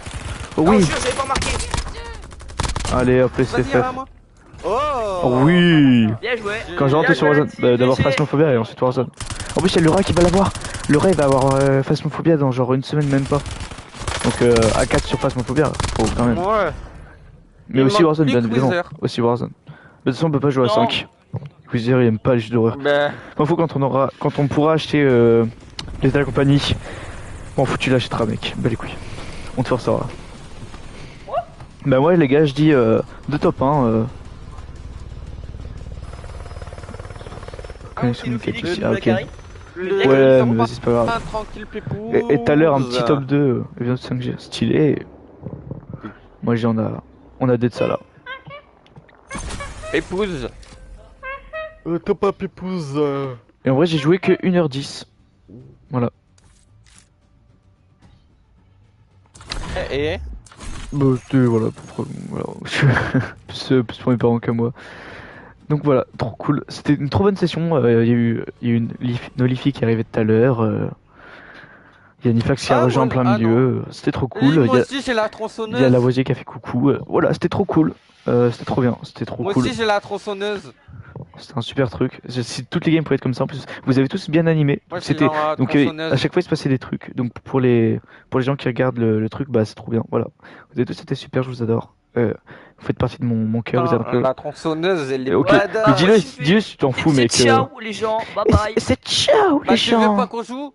Oh Oh, oui, jure, j'avais pas marqué. allez hop, les Vas-y, CFF. à moi. Oh. Oh oui. Bien joué. Quand j'ai rentré Bien sur joué, Warzone, Alexis, d'abord GG. Phasmophobia et ensuite Warzone. En plus, il y a le rat qui va l'avoir. Le rat il va avoir Phasmophobia dans genre une semaine, même pas. Donc A4 sur Phasmophobia, faut quand même. Ouais. Mais il aussi manque Warzone, plus bien que évidemment. Wither. Aussi Warzone. Mais de toute façon, on peut pas jouer à Non. 5. Wither il aime pas les jeux d'horreur. Ben. M'en fous quand on pourra acheter les de la compagnie. M'en fous, tu l'achèteras, mec. Bah les couilles. On te forcera. Bah ouais, les gars, je dis de top 1. Connexion Philo Nickel Félix ici. de Ah ok. Macari. Ouais, mais vas-y, c'est pas grave. Ah, tranquille, pépou. Et tout à l'heure, un petit top 2, évidemment 5G, stylé. Moi, on a des de ça là. Épouse. T'as pas pépouse. Et en vrai, j'ai joué que 1h10. Voilà. Et Bah, c'était, voilà, voilà. plus pour mes parents qu'à moi. Donc voilà, trop cool. C'était une trop bonne session. Il y a eu une Nolifi qui est arrivée tout à l'heure. Il y a Nifax qui a Ah, rejoint en voilà. plein Ah, milieu. C'était trop Oui, cool. moi Il aussi j'ai la y a tronçonneuse. Lavoisier qui a fait coucou. Voilà, c'était trop cool. C'était trop bien. C'était trop Moi cool. aussi j'ai la tronçonneuse. C'était un super truc. Si toutes les games pourraient être comme ça, en plus, vous avez tous bien animé. Moi j'ai C'était la donc tronçonneuse. à chaque fois il se passait des trucs. Donc pour les gens qui regardent le truc, bah c'est trop bien. Voilà. Vous avez tous été super, je vous adore. Vous faites partie de mon cœur. Vous avez La tronçonneuse, elle est Ok. badass. Mais dis-le, je suis- dis-le si tu t'en fous, C'est mec. ciao les gens, bye bye. Et c'est ciao Bah, les tu veux gens. pas qu'on joue?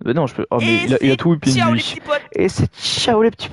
Non, je peux. Oh mais Et il a tout c'est whippé ciao de les lui. petits potes. Et c'est ciao les petits